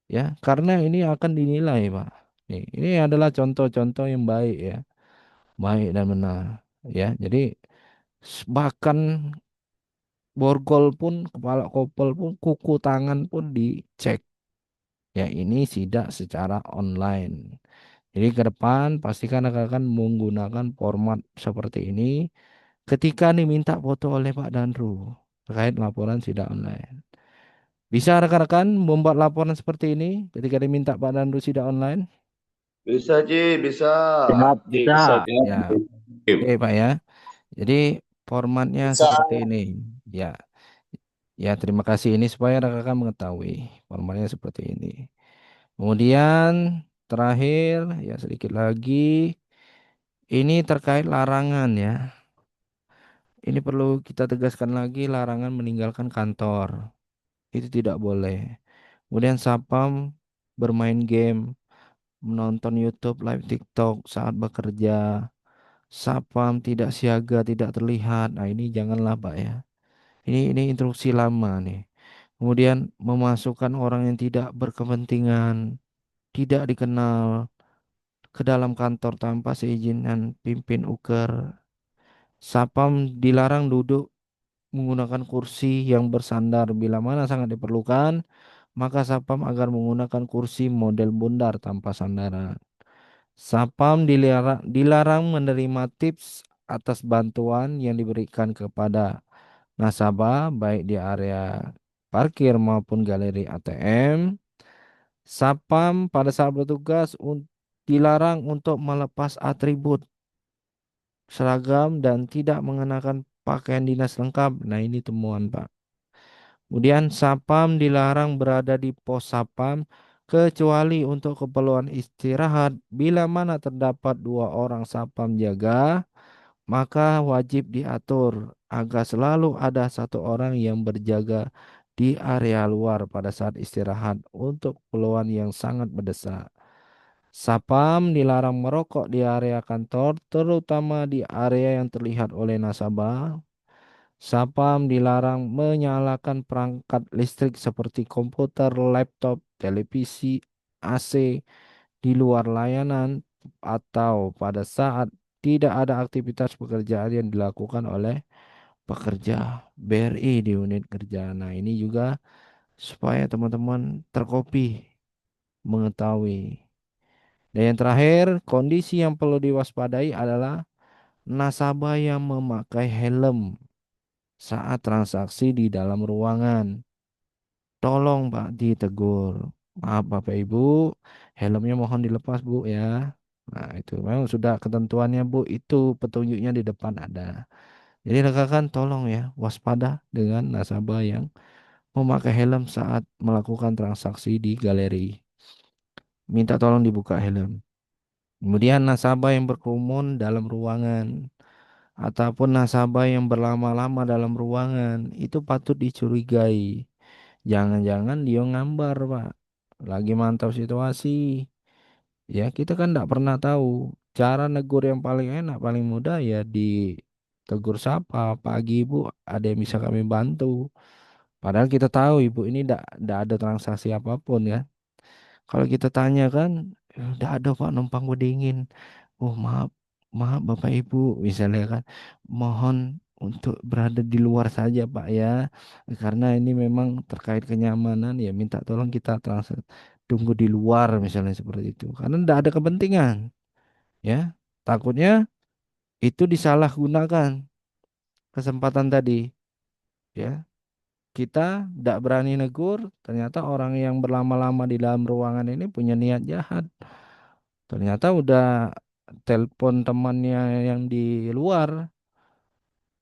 Ya, karena ini akan dinilai, Pak. Ini adalah contoh-contoh yang baik ya, baik dan benar. Ya, jadi bahkan borgol pun, kepala kopel pun, kuku tangan pun dicek. Ya, ini sidak secara online. Jadi ke depan pastikan akan menggunakan format seperti ini ketika diminta foto oleh Pak Danru terkait laporan sidak online. Bisa rekan-rekan membuat laporan seperti ini ketika diminta Pak Danru sidak online? Bisa, Ci, bisa. Siap, bisa. Ya, oke Pak ya. Jadi formatnya Bisa. seperti ini. Ya, ya terima kasih ini supaya rekan-rekan mengetahui formatnya seperti ini. Kemudian terakhir ya sedikit lagi ini terkait larangan ya. Ini perlu kita tegaskan lagi larangan meninggalkan kantor. Itu tidak boleh. Kemudian Sapam bermain game, menonton YouTube, live TikTok saat bekerja. Sapam tidak siaga, tidak terlihat. Nah, ini janganlah, Pak ya. Ini instruksi lama nih. Kemudian memasukkan orang yang tidak berkepentingan, tidak dikenal ke dalam kantor tanpa seizinan pimpin uker. Sapam dilarang duduk menggunakan kursi yang bersandar bila mana sangat diperlukan, maka Sapam agar menggunakan kursi model bundar tanpa sandaran. Sapam dilarang menerima tips atas bantuan yang diberikan kepada nasabah baik di area parkir maupun galeri ATM. Sapam pada saat bertugas dilarang untuk melepas atribut seragam dan tidak mengenakan pakaian dinas lengkap. Nah, ini temuan, Pak. Kemudian Sapam dilarang berada di pos Sapam kecuali untuk keperluan istirahat. Bila mana terdapat 2 orang Sapam jaga, maka wajib diatur agar selalu ada 1 orang yang berjaga di area luar pada saat istirahat untuk keperluan yang sangat mendesak. Sapam dilarang merokok di area kantor, terutama di area yang terlihat oleh nasabah. Sapam dilarang menyalakan perangkat listrik seperti komputer, laptop, televisi, AC di luar layanan atau pada saat tidak ada aktivitas pekerjaan yang dilakukan oleh pekerja BRI di unit kerja. Nah, ini juga supaya teman-teman terkopi mengetahui. Dan yang terakhir, kondisi yang perlu diwaspadai adalah nasabah yang memakai helm saat transaksi di dalam ruangan. Tolong Pak ditegur. Maaf Bapak Ibu, helmnya mohon dilepas Bu ya. Nah itu memang sudah ketentuannya Bu, itu petunjuknya di depan ada. Jadi rekan-rekan tolong ya waspada dengan nasabah yang memakai helm saat melakukan transaksi di galeri. Minta tolong dibuka helm. Kemudian nasabah yang berkerumun dalam ruangan ataupun nasabah yang berlama-lama dalam ruangan itu patut dicurigai. Jangan-jangan dia ngambar, Pak. Lagi mantau situasi. Ya, kita kan tidak pernah tahu. Cara negur yang paling enak, paling mudah ya ditegur sapa. Pagi Ibu, ada yang bisa kami bantu. Padahal kita tahu Ibu ini tidak ada transaksi apapun ya. Kalau kita tanya kan, tidak ada Pak numpang berdingin. Oh maaf, maaf Bapak Ibu, misalnya kan, mohon untuk berada di luar saja Pak ya, karena ini memang terkait kenyamanan ya minta tolong kita transaksi tunggu di luar misalnya seperti itu, karena tidak ada kepentingan ya, takutnya itu disalahgunakan kesempatan tadi ya. Kita tidak berani negur, ternyata orang yang berlama-lama di dalam ruangan ini punya niat jahat. Ternyata udah telepon temannya yang di luar,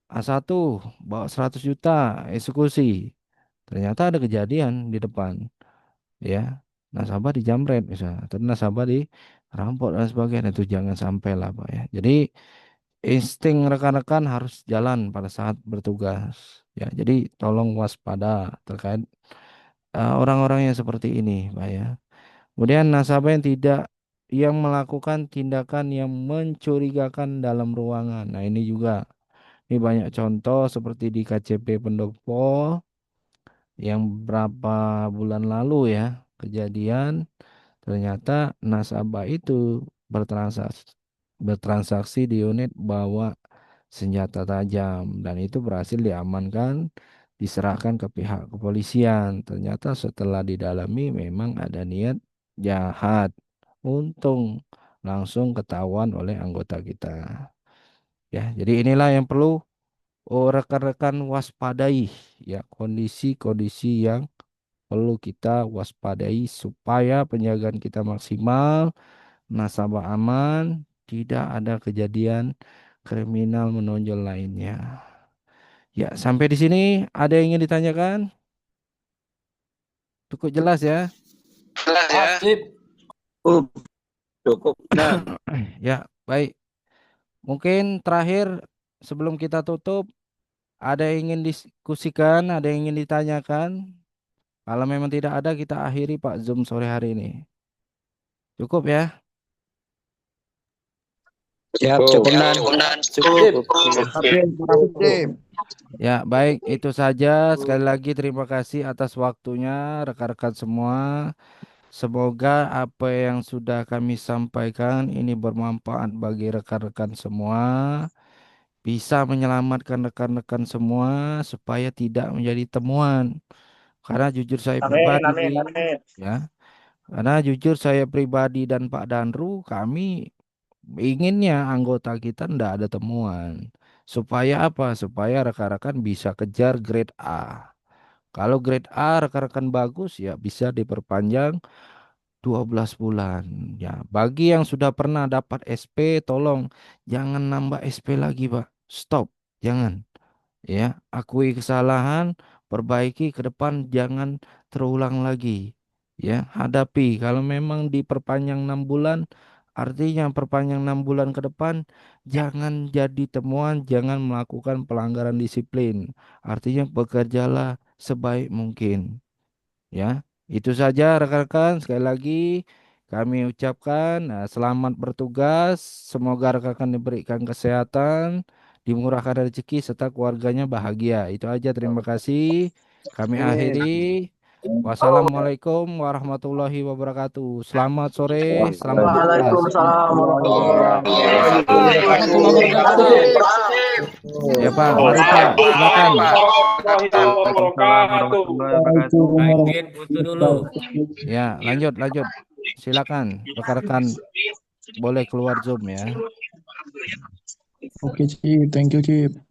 A1 bawa 100 juta eksekusi. Ternyata ada kejadian di depan, ya. Nasabah dijamret misalnya, atau nasabah dirampok dan sebagainya. Itu jangan sampai lah, Pak ya. Jadi insting rekan-rekan harus jalan pada saat bertugas. Ya, jadi tolong waspada terkait orang-orang yang seperti ini, Pak ya. Kemudian nasabah yang melakukan tindakan yang mencurigakan dalam ruangan. Nah, ini juga Ini banyak contoh seperti di KCP Pendopo yang berapa bulan lalu ya kejadian, ternyata nasabah itu bertransaksi bertransaksi di unit bawa senjata tajam dan itu berhasil diamankan, diserahkan ke pihak kepolisian. Ternyata setelah didalami memang ada niat jahat. Untung langsung ketahuan oleh anggota kita. Ya, jadi inilah yang perlu rekan-rekan waspadai ya, kondisi-kondisi yang perlu kita waspadai supaya penjagaan kita maksimal, nasabah aman, tidak ada kejadian kriminal menonjol lainnya. Ya, sampai di sini ada yang ingin ditanyakan? Cukup jelas ya? Jelas ya. Sip. Cukup. Nah, Ya, baik. Mungkin terakhir sebelum kita tutup, ada yang ingin diskusikan, ada yang ingin ditanyakan? Kalau memang tidak ada, kita akhiri Pak Zoom sore hari ini. Cukup ya? Siap, cukup. cukup Dan. Sip. Ya, baik. Itu saja. Sekali lagi terima kasih atas waktunya rekan-rekan semua. Semoga apa yang sudah kami sampaikan ini bermanfaat bagi rekan-rekan semua. Bisa menyelamatkan rekan-rekan semua supaya tidak menjadi temuan. Karena jujur saya Amin, pribadi, amin, amin. ya, karena jujur saya pribadi dan Pak Danru, kami inginnya anggota kita ndak ada temuan. Supaya apa? Supaya rekan-rekan bisa kejar grade A. Kalau grade A rekan-rekan bagus ya bisa diperpanjang 12 bulan. Ya, bagi yang sudah pernah dapat SP, tolong jangan nambah SP lagi, Pak. Stop. Jangan. Ya, akui kesalahan, perbaiki ke depan, jangan terulang lagi. Ya, hadapi. Kalau memang diperpanjang 6 bulan, artinya perpanjang 6 bulan ke depan, jangan jadi temuan, jangan melakukan pelanggaran disiplin. Artinya bekerjalah sebaik mungkin. Ya, itu saja rekan-rekan. Sekali lagi kami ucapkan selamat bertugas. Semoga rekan-rekan diberikan kesehatan, dimurahkan rezeki serta keluarganya bahagia. Itu aja. Terima kasih. Kami akhiri. Wassalamualaikum warahmatullahi wabarakatuh. Selamat sore, selamat bertugas. Waalaikumsalam warahmatullahi Warahmatullahi wabarakatuh. Ya Pak, mari Pak, silakan. Mungkin foto dulu. Ya, lanjut, lanjut. Silakan, rekan-rekan boleh keluar Zoom ya. Oke, Cip. Thank you, Cip.